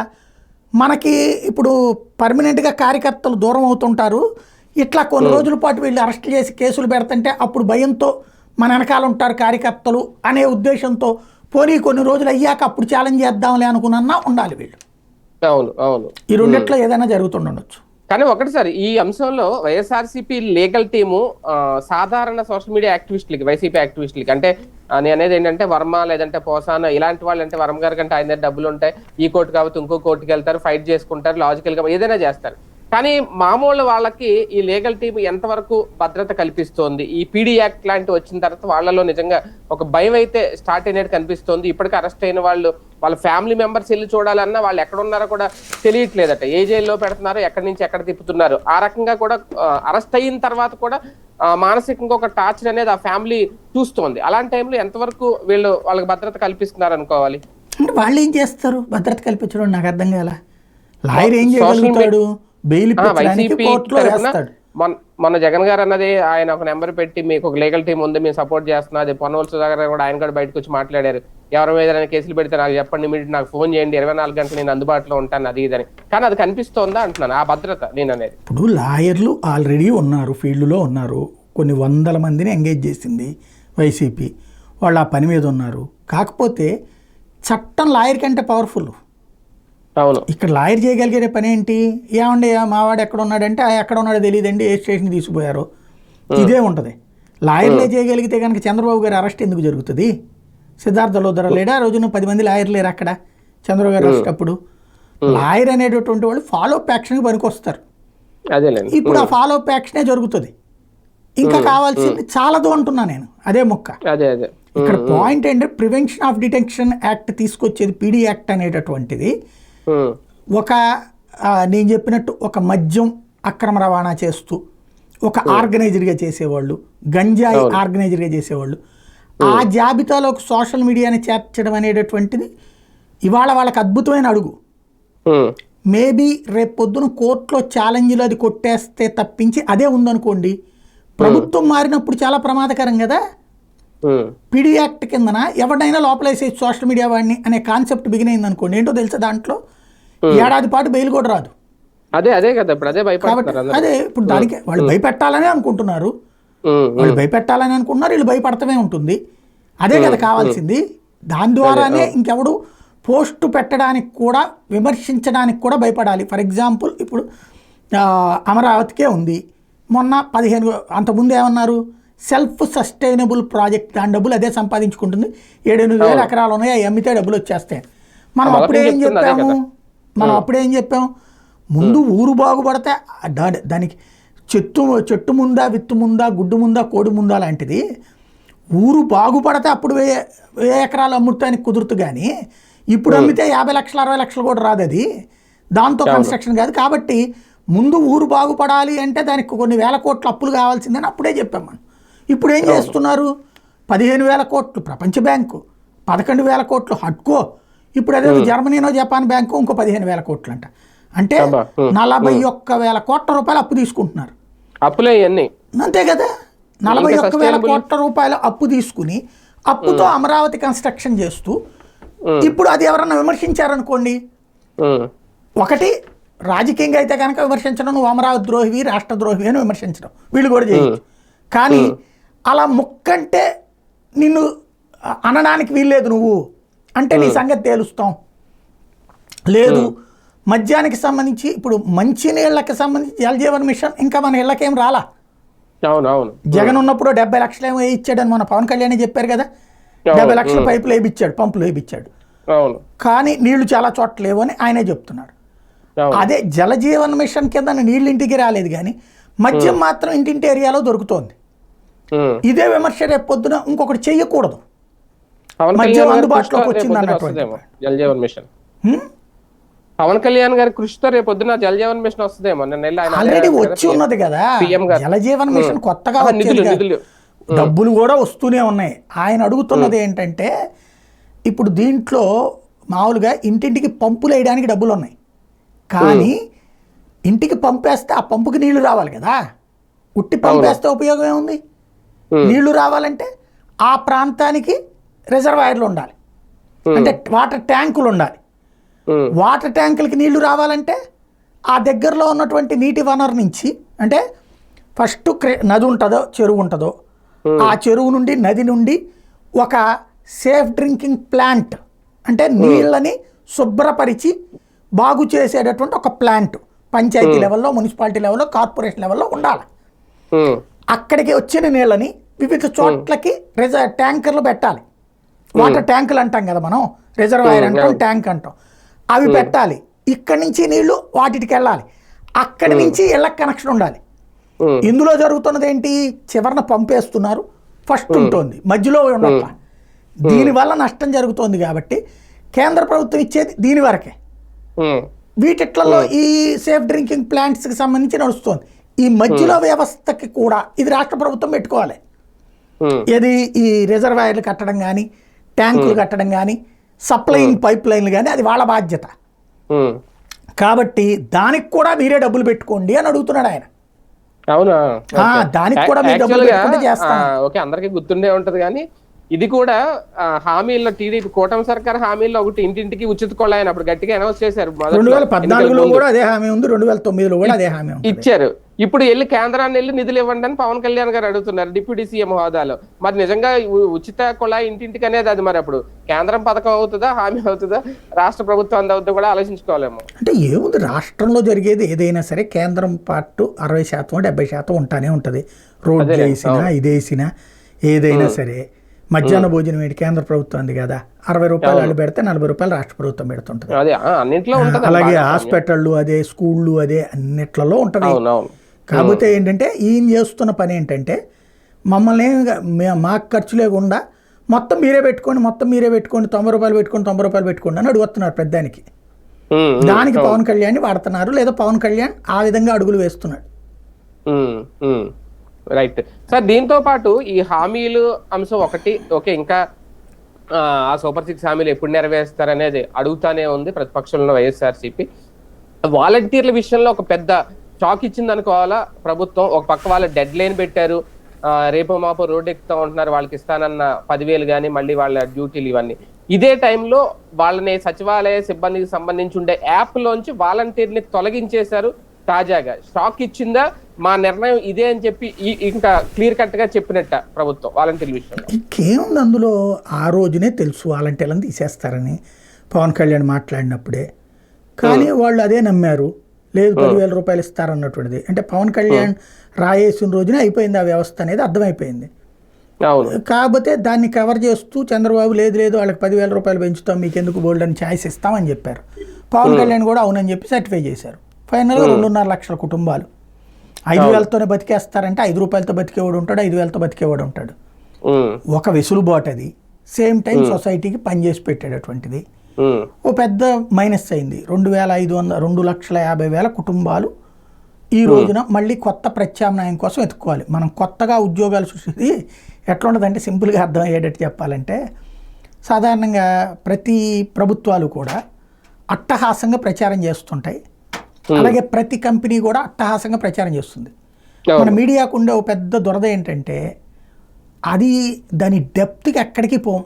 S2: మనకి ఇప్పుడు పర్మనెంట్గా కార్యకర్తలు దూరం అవుతుంటారు, ఇట్లా కొన్ని రోజుల పాటు వీళ్ళు అరెస్ట్ చేసి కేసులు పెడుతుంటే అప్పుడు భయంతో మన వెనకాల ఉంటారు కార్యకర్తలు అనే ఉద్దేశంతో పోనీ కొన్ని రోజులు అయ్యాక అప్పుడు ఛాలెంజ్ చేద్దాంలే అనుకున్నా ఉండాలి వీళ్ళు.
S1: అవును, అవును.
S2: ఈ రెండిట్లో ఏదైనా జరుగుతుండొచ్చు.
S1: కానీ ఒకటి సార్, ఈ అంశంలో వైఎస్ఆర్సీపీ లీగల్ టీము సాధారణ సోషల్ మీడియా యాక్టివిస్టులకి, వైసీపీ యాక్టివిస్టులకి, అంటే నేను అనేది ఏంటంటే వర్మ లేదంటే పోసాన ఇలాంటి వాళ్ళు, అంటే వర్మ గారి కంటే ఆయన దగ్గర డబ్బులు ఉంటాయి, ఈ కోర్టు కాబట్టి ఇంకో కోర్టుకి వెళ్తారు, ఫైట్ చేసుకుంటారు, లాజికల్ గా ఏదైనా చేస్తారు. కానీ మామూలు వాళ్ళకి ఈ లీగల్ టీం ఎంతవరకు భద్రత కల్పిస్తోంది? ఈ పీడీ యాక్ట్ లాంటి వచ్చిన తర్వాత వాళ్ళలో నిజంగా ఒక భయం అయితే స్టార్ట్ అయినట్టు కనిపిస్తోంది. ఇప్పటికీ అరెస్ట్ అయిన వాళ్ళు, వాళ్ళ ఫ్యామిలీ మెంబర్స్ వెళ్ళి చూడాలన్నా వాళ్ళు ఎక్కడ ఉన్నారో కూడా తెలియట్లేదట. ఏ జైల్లో పెడుతున్నారు, ఎక్కడి నుంచి ఎక్కడ తిప్పుతున్నారు. ఆ రకంగా కూడా అరెస్ట్ అయిన తర్వాత కూడా మానసికంగా ఒక టార్చర్ అనేది ఆ ఫ్యామిలీ చూస్తోంది. అలాంటి టైంలో ఎంతవరకు వీళ్ళు వాళ్ళకి భద్రత కల్పిస్తున్నారు అనుకోవాలి?
S2: అంటే వాళ్ళు ఏం చేస్తారు భద్రత కల్పించడం? నాకు అర్థం కాల. లాయర్ ఏం చేయగలుగుతాడు? బెయిల్ ఇప్పించడానికి కోర్టులో వేస్తాడు.
S1: మొన్న జగన్ గారు అన్నది, ఆయన ఒక నెంబర్ పెట్టి మీకు ఒక లీగల్ టీం ఉంది, మేము సపోర్ట్ చేస్తున్నది. పొన్నవల్ సుధాకర్ కూడా ఆయన కూడా బయటకు వచ్చి మాట్లాడారు, ఎవరి మీద కేసులు పెడితే నాకు చెప్పండి, ఇమీడియట్ నాకు ఫోన్ చేయండి, 24 గంటలు నేను అందుబాటులో ఉంటాను, అది ఇదని. కానీ అది కనిపిస్తోందా అంటున్నాను, ఆ భద్రత నేను అనేది.
S2: ఇప్పుడు లాయర్లు ఆల్రెడీ ఉన్నారు, ఫీల్డ్లో ఉన్నారు, కొన్ని వందల మందిని ఎంగేజ్ చేసింది వైసీపీ, వాళ్ళు ఆ పని మీద ఉన్నారు. కాకపోతే చట్టం లాయర్ కంటే పవర్ఫుల్.
S1: అవును,
S2: ఇక్కడ లాయర్ చేయగలిగే పని ఏంటి? ఏమండి మావాడు ఎక్కడ ఉన్నాడంటే ఎక్కడ ఉన్నాడో తెలియదండి, ఏ స్టేషన్ తీసుకుపోయారో, ఇదే ఉంటుంది. లాయర్లే చేయగలిగితే కనుక చంద్రబాబు గారి అరెస్ట్ ఎందుకు జరుగుతుంది? సిద్ధార్థ లుద్రా లేడా? ఆ రోజున 10 మంది లాయర్ లేరు అక్కడ చంద్రబాబు గారు అరెస్ట్ అప్పుడు. లాయర్ అనేటటువంటి వాళ్ళు ఫాలో అప్ యాక్షన్కి పనికొస్తారు. ఇప్పుడు ఆ ఫాలో అప్ యాక్షనే జరుగుతుంది, ఇంకా కావాల్సింది చాలదు అంటున్నా నేను. అదే మొక్క. ఇక్కడ పాయింట్ ఏంటంటే ప్రివెన్షన్ ఆఫ్ డిటెక్షన్ యాక్ట్ తీసుకొచ్చేది పీడీ యాక్ట్ అనేటటువంటిది. ఒక నేను చెప్పినట్టు ఒక మద్యం అక్రమ రవాణా చేస్తూ ఒక ఆర్గనైజర్గా చేసేవాళ్ళు, గంజాయి ఆర్గనైజర్గా చేసేవాళ్ళు, ఆ జాబితాలోకి సోషల్ మీడియాని చేర్చడం అనేటటువంటిది ఇవాళ వాళ్ళకి అద్భుతమైన అడుగు. మేబీ రేపు పొద్దున కోర్టులో ఛాలెంజ్లు అది కొట్టేస్తే తప్పించి అదే ఉందనుకోండి, ప్రభుత్వం మారినప్పుడు చాలా ప్రమాదకరం కదా. పీడీ యాక్ట్ కిందన ఎవరినైనా లోపలేసే సోషల్ మీడియా వాడిని అనే కాన్సెప్ట్ బిగిన్ అయింది అనుకోండి, ఏంటో తెలుసా, దాంట్లో ఏడాది పాటు బెయిల్ కూడా రాదు. కాబట్టి అదే ఇప్పుడు దానికి వాళ్ళు భయపెట్టాలని అనుకుంటున్నారు, వీళ్ళు భయపడటమే ఉంటుంది. అదే కదా కావాల్సింది. దాని ద్వారానే ఇంకెవడు పోస్టు పెట్టడానికి కూడా, విమర్శించడానికి కూడా భయపడాలి. ఫర్ ఎగ్జాంపుల్ ఇప్పుడు అమరావతికే ఉంది, మొన్న 15 అంతకుముందు ఏమన్నారు, సెల్ఫ్ సస్టైనబుల్ ప్రాజెక్ట్, దాని డబ్బులు అదే సంపాదించుకుంటుంది, 7-8 వేల ఎకరాలు ఉన్నాయి, అవి అమ్మితే డబ్బులు వచ్చేస్తాయి. మనం అప్పుడేం చెప్పాము, ముందు ఊరు బాగుపడితే దానికి చెట్టు ముందా, విత్తు ముందా, గుడ్డు ముందా, కోడి ముందా లాంటిది. ఊరు బాగుపడితే అప్పుడు 1000 ఎకరాలు అమ్ముతానికి కుదురుతు, కానీ ఇప్పుడు అమ్మితే 50 లక్షలు 60 లక్షలు కూడా రాదు, అది దాంతో కన్స్ట్రక్షన్ కాదు. కాబట్టి ముందు ఊరు బాగుపడాలి అంటే దానికి కొన్ని వేల కోట్ల అప్పులు కావాల్సిందని అప్పుడే చెప్పాం మనం. ఇప్పుడు ఏం చేస్తున్నారు, 15,000 కోట్లు ప్రపంచ బ్యాంకు, 11,000 కోట్లు హడ్కో, ఇప్పుడు అదే జర్మనీనో జపాన్ బ్యాంకు ఇంకో 15,000 కోట్లు అంట. అంటే 41,000 కోట్ల రూపాయలు అప్పు తీసుకుంటున్నారు.
S1: అప్పులే అన్నీ అంతే
S2: కదా. 41,000 కోట్ల రూపాయలు అప్పు తీసుకుని అప్పుతో అమరావతి కన్స్ట్రక్షన్ చేస్తూ, ఇప్పుడు అది ఎవరన్నా విమర్శించారనుకోండి, ఒకటి రాజకీయంగా అయితే కనుక విమర్శించడం, నువ్వు అమరావతి ద్రోహివి, రాష్ట్ర ద్రోహివి అని విమర్శించడం వీళ్ళు కూడా చేయొచ్చు. కానీ అలా ముక్కంటే నిన్ను అనడానికి వీల్లేదు, నువ్వు అంటే నీ సంగతి తేలుస్తాం. లేదు, మద్యానికి సంబంధించి ఇప్పుడు మంచినీళ్ళకి సంబంధించి జలజీవన్ మిషన్ ఇంకా మన ఇళ్ళకేం రాలా. జగన్ ఉన్నప్పుడు 70 లక్షలు ఏమో ఇచ్చాడని మన పవన్ కళ్యాణ్ చెప్పారు కదా, 70 లక్షల పైపులు వేయించాడు, పంపులు వేయించాడు, కానీ నీళ్లు చాలా చోట్ల లేవు అని ఆయనే చెప్తున్నాడు. అదే జలజీవన్ మిషన్ కింద నీళ్ళు ఇంటికి రాలేదు, కానీ మద్యం మాత్రం ఇంటింటి ఏరియాలో దొరుకుతోంది. ఇదే విమర్శ రేపు పొద్దున ఇంకొకటి చెయ్యకూడదు, మద్యం అందుబాటులోకి వచ్చింది అన్నటువంటి.
S1: పవన్ కళ్యాణ్ గారి కృషితో రేపు పొద్దున జలజీవన్ మిషన్ వస్తుందేమో.
S2: ఆల్రెడీ వచ్చి ఉన్నది కదా జలజీవన్ మిషన్, కొత్తగా డబ్బులు కూడా వస్తూనే ఉన్నాయి. ఆయన అడుగుతున్నది ఏంటంటే, ఇప్పుడు దీంట్లో మామూలుగా ఇంటింటికి పంపులు వేయడానికి డబ్బులు ఉన్నాయి, కానీ ఇంటికి పంపేస్తే ఆ పంపుకి నీళ్లు రావాలి కదా, ఉట్టి పంపేస్తే ఉపయోగం ఏముంది? నీళ్లు రావాలంటే ఆ ప్రాంతానికి రిజర్వాయర్లు ఉండాలి, అంటే వాటర్ ట్యాంకులు ఉండాలి. వాటర్ ట్యాంకులకి నీళ్లు రావాలంటే ఆ దగ్గరలో ఉన్నటువంటి నీటి వనరు నుంచి, అంటే ఫస్ట్ నది ఉంటుందో చెరువు ఉంటుందో, ఆ చెరువు నుండి నది నుండి ఒక సేఫ్ డ్రింకింగ్ ప్లాంట్, అంటే నీళ్ళని శుభ్రపరిచి బాగు చేసేటటువంటి ఒక ప్లాంట్ పంచాయతీ లెవెల్లో, మున్సిపాలిటీ లెవెల్లో, కార్పొరేషన్ లెవెల్లో ఉండాలి. అక్కడికి వచ్చిన నీళ్ళని వివిధ చోట్లకి ట్యాంకర్లు పెట్టాలి. వాటర్ ట్యాంకులు అంటాం కదా మనం, రిజర్వాయర్ అంటాం, ట్యాంక్ అంటాం, అవి పెట్టాలి. ఇక్కడి నుంచి నీళ్లు వాటికి వెళ్ళాలి, అక్కడి నుంచి ఇళ్ళకి కనెక్షన్ ఉండాలి. ఇందులో జరుగుతున్నది ఏంటి? చివరన పంపేస్తున్నారు, ఫస్ట్ ఉంటుంది, మధ్యలో ఉండట్ల. దీనివల్ల నష్టం జరుగుతోంది కాబట్టి కేంద్ర ప్రభుత్వం ఇచ్చేది దీని వరకే. వీటిట్లలో ఈ సేఫ్ డ్రింకింగ్ ప్లాంట్స్కి సంబంధించి నడుస్తుంది. ఈ మధ్యలో వ్యవస్థకి కూడా ఇది రాష్ట్ర ప్రభుత్వం పెట్టుకోవాలి. ఏది ఈ రిజర్వాయర్లు కట్టడం కానీ, ట్యాంకులు కట్టడం కానీ, సప్లయింగ్ పైప్ లైన్లు కానీ, అది వాళ్ళ బాధ్యత. కాబట్టి దానికి కూడా మీరే డబ్బులు పెట్టుకోండి అని అడుగుతున్నాడు ఆయన.
S1: అవునా?
S2: దానికి కూడా మీరు డబ్బులు పెట్టుకుంటే చేస్తాం.
S1: ఓకే, అందరికీ గుర్తుండే ఉంటది. కానీ ఇది కూడా హామీల్లో టీడీపీ కూటమి సర్కార్ హామీల్లో ఒకటి, ఇంటింటికి ఉచిత కొళాయి అప్పుడు గట్టిగా అనౌన్స్ చేశారు.
S2: 2014లో కూడా అదే హామీ ఉంది, 2009లో కూడా అదే హామీ
S1: ఇచ్చారు. ఇప్పుడు వెళ్ళి కేంద్రాన్ని వెళ్ళి నిధులు ఇవ్వండి అని పవన్ కళ్యాణ్ గారు అడుగుతున్నారు డిప్యూటీ సీఎం హోదాలో. మరి నిజంగా ఉచిత కొళాయి ఇంటింటికి అనేది అది మరి అప్పుడు కేంద్రం పథకం అవుతుందా, హామీ అవుతుందా, రాష్ట్ర ప్రభుత్వం అందవుతుందో కూడా ఆలోచించుకోవాలేమో.
S2: అంటే ఏముంది, రాష్ట్రంలో జరిగేది ఏదైనా సరే కేంద్రం పార్ట్ 60%, 70% ఉంటానే ఉంటుంది. రోడ్లు వేసినా, ఇదేసినా, ఏదైనా సరే. మధ్యాహ్న భోజనం ఏంటి కేంద్ర ప్రభుత్వం అంది కదా, 60 రూపాయలు వాళ్ళు పెడితే 40 రూపాయలు రాష్ట్ర ప్రభుత్వం పెడుతుంటది. అలాగే హాస్పిటళ్ళు అదే, స్కూళ్ళు అదే, అన్నిట్లలో ఉంటుంది. కాకపోతే ఏంటంటే ఈయన చేస్తున్న పని ఏంటంటే మమ్మల్ని మాకు ఖర్చు లేకుండా మొత్తం మీరే పెట్టుకోండి, 90 రూపాయలు పెట్టుకోండి, 90 రూపాయలు పెట్టుకోండి అని అడుగుతున్నారు పెద్దానికి. దానికి పవన్ కళ్యాణ్ వాడుతున్నారు, లేదా పవన్ కళ్యాణ్ ఆ విధంగా అడుగులు వేస్తున్నాడు.
S1: Right sir. దీంతో పాటు ఈ హామీలు అంశం ఒకటి ఓకే, ఇంకా ఆ సూపర్ 6 హామీలు ఎప్పుడు నెరవేరుస్తారనేది అడుగుతానే ఉంది ప్రతిపక్షంలో వైఎస్ఆర్సీపీ. వాలంటీర్ల విషయంలో ఒక పెద్ద షాక్ ఇచ్చింది అనుకోవాలా ప్రభుత్వం. ఒక పక్క వాళ్ళ డెడ్ లైన్ పెట్టారు, రేపు మాపో రోడ్డు ఎక్కుతా ఉంటున్నారు, వాళ్ళకి ఇస్తానన్న 10,000 కానీ, మళ్ళీ వాళ్ళ డ్యూటీలు ఇవన్నీ. ఇదే టైంలో వాళ్ళని సచివాలయ సిబ్బందికి సంబంధించి ఉండే యాప్ లోంచి వాలంటీర్ని తొలగించేశారు. తాజాగా షాక్ ఇచ్చిందా? మా నిర్ణయం ఇదే అని చెప్పి ఇంకా క్లియర్ కట్ గా చెప్పినట్ట ప్రభుత్వం వాలంటీర్ల విషయంలో.
S2: ఇంకేముంది అందులో, ఆ రోజునే తెలుసు వాలంటీర్లను తీసేస్తారని పవన్ కళ్యాణ్ మాట్లాడినప్పుడే. కానీ వాళ్ళు అదే నమ్మారు, లేదు 10,000 రూపాయలు ఇస్తారన్నటువంటిది. అంటే పవన్ కళ్యాణ్ రాయేసిన రోజునే అయిపోయింది ఆ వ్యవస్థ అనేది అర్థమైపోయింది. కాకపోతే దాన్ని కవర్ చేస్తూ చంద్రబాబు లేదు వాళ్ళకి 10,000 రూపాయలు పెంచుతాం, మీకు ఎందుకు బోల్డ్ అని ఛాయిస్ ఇస్తామని చెప్పారు. పవన్ కళ్యాణ్ కూడా అవునని చెప్పి సర్టిఫై చేశారు. ఫైనల్గా 2.5 లక్షల కుటుంబాలు 5,000తోనే బతికేస్తారంటే 5 రూపాయలతో బతికేవాడు ఉంటాడు, 5,000తో బతికేవాడు ఉంటాడు. ఒక వెసులుబాటు అది. సేమ్ టైం సొసైటీకి పనిచేసి పెట్టేటటువంటిది. ఓ పెద్ద మైనస్ అయింది. 2,50,000 కుటుంబాలు ఈ రోజున మళ్ళీ కొత్త ప్రత్యామ్నాయం కోసం వెతుక్కోవాలి. మనం కొత్తగా ఉద్యోగాలు సృష్టించి ఎట్లా ఉండదంటే, సింపుల్గా అర్థమయ్యేటట్టు చెప్పాలంటే, సాధారణంగా ప్రతి ప్రభుత్వాలు కూడా అట్టహాసంగా ప్రచారం చేస్తుంటాయి. అలాగే ప్రతి కంపెనీ కూడా అట్టహాసంగా ప్రచారం చేస్తుంది. మన మీడియాకు ఉండే ఒక పెద్ద దురద ఏంటంటే, అది దాని డెప్త్కి ఎక్కడికి పోం.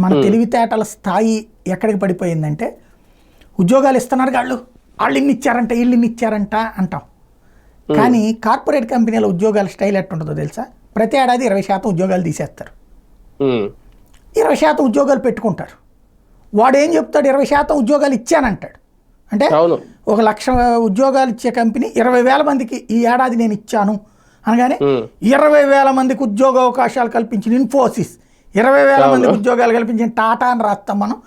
S2: మన తెలివితేటల స్థాయి ఎక్కడికి పడిపోయిందంటే, ఉద్యోగాలు ఇస్తున్నారు వాళ్ళు ఇన్ని ఇచ్చారంట, వీళ్ళు ఇన్ని ఇచ్చారంట అంటాం. కానీ కార్పొరేట్ కంపెనీల ఉద్యోగాల స్టైల్ ఎట్టుంటుందో తెలుసా? ప్రతి ఏడాది 20% ఉద్యోగాలు తీసేస్తారు, 20% ఉద్యోగాలు పెట్టుకుంటారు. వాడు ఏం చెప్తాడు? 20% ఉద్యోగాలు ఇచ్చానంటాడు. అంటే 1,00,000 ఉద్యోగాలు ఇచ్చే కంపెనీ 20,000 మందికి ఈ ఏడాది నేను ఇచ్చాను అనగానే 20,000 మందికి ఉద్యోగ అవకాశాలు కల్పించిన ఇన్ఫోసిస్, 20,000 మందికి ఉద్యోగాలు కల్పించిన టాటా అని రాస్తాం మనం,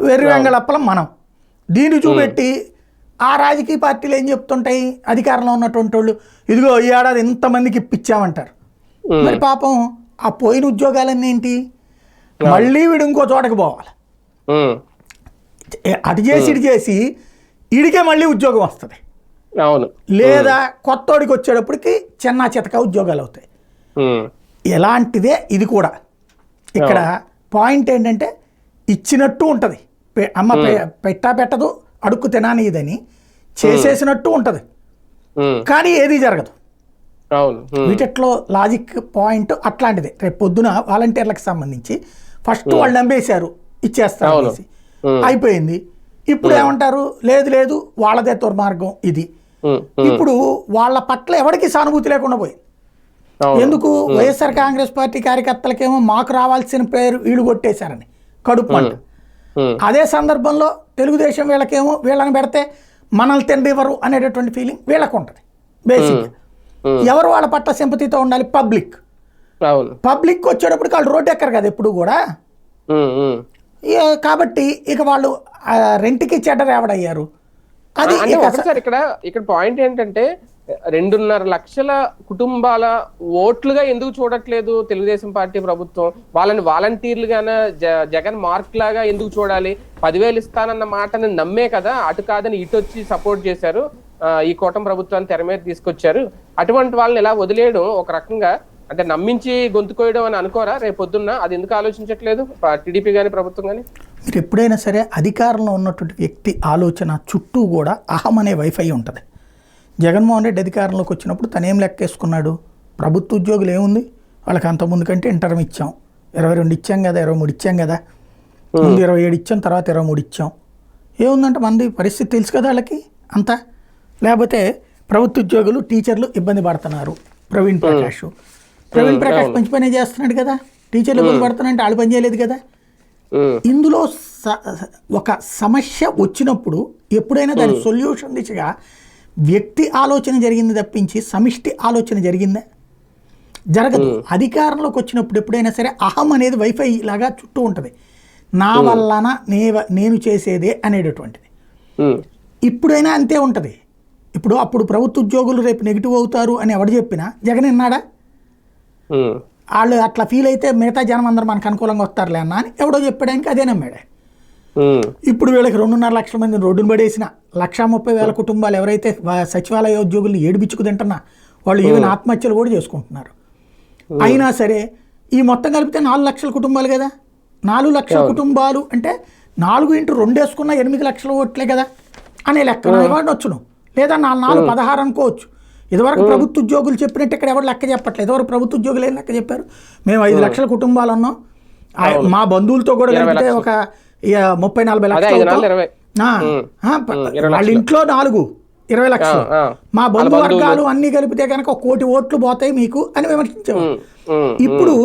S2: వెర్రివెంగళప్పలం మనం. దీన్ని చూపెట్టి ఆ రాజకీయ పార్టీలు ఏం చెప్తుంటాయి, అధికారంలో ఉన్నటువంటి వాళ్ళు, ఇదిగో ఈ ఏడాది ఇంతమందికి ఇప్పించామంటారు. మరి పాపం ఆ పోయిన ఉద్యోగాలన్నీ ఏంటి? మళ్ళీ వీడు ఇంకో చోటకి పోవాలి, అటు చేసి ఇటు చేసి ఈడికే మళ్ళీ ఉద్యోగం వస్తుంది. లేదా కొత్తోడికి వచ్చేటప్పటికి చిన్న చితక ఉద్యోగాలు అవుతాయి. ఎలాంటిదే ఇది కూడా. ఇక్కడ పాయింట్ ఏంటంటే, ఇచ్చినట్టు ఉంటుంది, అమ్మ పెట్టదు అడుక్కు తినానిదని చేసేసినట్టు ఉంటుంది. కానీ ఏది జరగదు.
S1: అవును.
S2: వీటిలో లాజిక్ పాయింట్ అట్లాంటిదే. రేపు పొద్దున వాలంటీర్లకు సంబంధించి ఫస్ట్ వాళ్ళు నమ్మేశారు, ఇచ్చేస్తారు అనేసి అయిపోయింది. ఇప్పుడు ఏమంటారు, లేదు లేదు వాళ్ళదే దుర్మార్గం ఇది. ఇప్పుడు వాళ్ళ పట్ల ఎవరికి సానుభూతి లేకుండా పోయింది. ఎందుకు? వైఎస్ఆర్ కాంగ్రెస్ పార్టీ కార్యకర్తలకేమో మాకు రావాల్సిన పేరు వీళ్ళు కొట్టేశారని కడుపు మంట. అదే సందర్భంలో తెలుగుదేశం వీళ్ళకేమో వీళ్ళని పెడితే మనల్ని తిండివ్వరు అనేటటువంటి ఫీలింగ్ వీళ్ళకు ఉంటుంది. బేసిక్గా ఎవరు వాళ్ళ పట్ల సింపతితో ఉండాలి? పబ్లిక్. పబ్లిక్ వచ్చేటప్పటికి వాళ్ళు రోడ్డు ఎక్కరు కదా ఎప్పుడు కూడా. కాబట్టి ఇక వాళ్ళు రెంట్కి చెడ్డరేవడయ్యారు. అది
S1: ఇక్కడ పాయింట్ ఏంటంటే 2.5 లక్షల కుటుంబాల ఓట్లుగా ఎందుకు చూడట్లేదు తెలుగుదేశం పార్టీ ప్రభుత్వం? వాళ్ళని వాలంటీర్లుగాన జగన్ మార్క్ లాగా ఎందుకు చూడాలి? 10,000 ఇస్తానన్న మాటని నమ్మే కదా అటు కాదని ఇటు వచ్చి సపోర్ట్ చేశారు, ఈ కూటమి ప్రభుత్వాన్ని తెర మీద తీసుకొచ్చారు. అటువంటి వాళ్ళని ఎలా వదిలేయడం ఒక రకంగా అంటే నమ్మించి గొంతుకోయడం అని అనుకోరా రేపు పొద్దున్న? అది ఎందుకు ఆలోచించట్లేదు టీడీపీ కానీ ప్రభుత్వం కానీ?
S2: మీరు ఎప్పుడైనా సరే అధికారంలో ఉన్నటువంటి వ్యక్తి ఆలోచన చుట్టూ కూడా అహం అనే వైఫై ఉంటుంది. జగన్మోహన్ రెడ్డి అధికారంలోకి వచ్చినప్పుడు తనేం లెక్కేసుకున్నాడు? ప్రభుత్వ ఉద్యోగులు ఏముంది వాళ్ళకి అంతకుముందు కంటే ఇంటర్మ్ ఇచ్చాం, 22 ఇచ్చాం కదా, 23 ఇచ్చాం కదా, ముందు 27 ఇచ్చాం, తర్వాత 23 ఇచ్చాం. ఏముందంటే మంది పరిస్థితి తెలుసు కదా వాళ్ళకి అంతా. లేకపోతే ప్రభుత్వ ఉద్యోగులు టీచర్లు ఇబ్బంది పడుతున్నారు. ప్రవీణ్ ప్రకాష్ మంచి పనే చేస్తున్నాడు కదా, టీచర్లు ఇబ్బంది పడుతున్నారంటే వాళ్ళు పని చేయలేదు కదా. ఇందులో ఒక సమస్య వచ్చినప్పుడు ఎప్పుడైనా దాని సొల్యూషన్ దిశగా వ్యక్తి ఆలోచన జరిగింది తప్పించి సమిష్టి ఆలోచన జరిగిందా? జరగదు. అధికారంలోకి వచ్చినప్పుడు ఎప్పుడైనా సరే అహం అనేది వైఫై లాగా చుట్టూ ఉంటుంది. నా వల్లన నేను చేసేదే అనేటటువంటిది. ఇప్పుడైనా అంతే ఉంటుంది. అప్పుడు ప్రభుత్వ ఉద్యోగులు రేపు నెగిటివ్ అవుతారు అని ఎవడు చెప్పినా జగన్ విన్నాడా? వాళ్ళు అట్లా ఫీల్ అయితే మిగతా జనం అందరూ మనకు అనుకూలంగా వస్తారులే అన్న అని ఎవడో చెప్పడానికి అదే నమ్మాడు. ఇప్పుడు వీళ్ళకి 2.5 లక్షల మందిని రోడ్డును పడేసిన 130,000 కుటుంబాలు ఎవరైతే సచివాలయ ఉద్యోగుల్ని ఏడిపించుకు తింటున్నా వాళ్ళు ఈవెన్ ఆత్మహత్యలు కూడా చేసుకుంటున్నారు. అయినా సరే ఈ మొత్తం కలిపితే 4 లక్షల కుటుంబాలు కదా. 4 లక్షల కుటుంబాలు అంటే 4 × 2 వేసుకున్న 8 లక్షల ఓట్లే కదా అనే లెక్క వాడిని వచ్చును. లేదా 4 16 అనుకోవచ్చు. ఇదివరకు ప్రభుత్వ ఉద్యోగులు చెప్పినట్టు ఇక్కడ ఎవరు లెక్క చెప్పట్లేదు. ఇదివరకు ప్రభుత్వ ఉద్యోగులు ఏం లెక్క చెప్పారు? మేము 5 లక్షల కుటుంబాలు అన్నాం, మా బంధువులతో కూడా కలిపితే ఒక 30-40 లక్షలు, వాళ్ళ ఇంట్లో 20 లక్షలు, మా బంధువర్గాలు అన్ని కలిపితే కనుక 1 కోటి ఓట్లు పోతాయి మీకు అని విమర్శించాము. ఇప్పుడు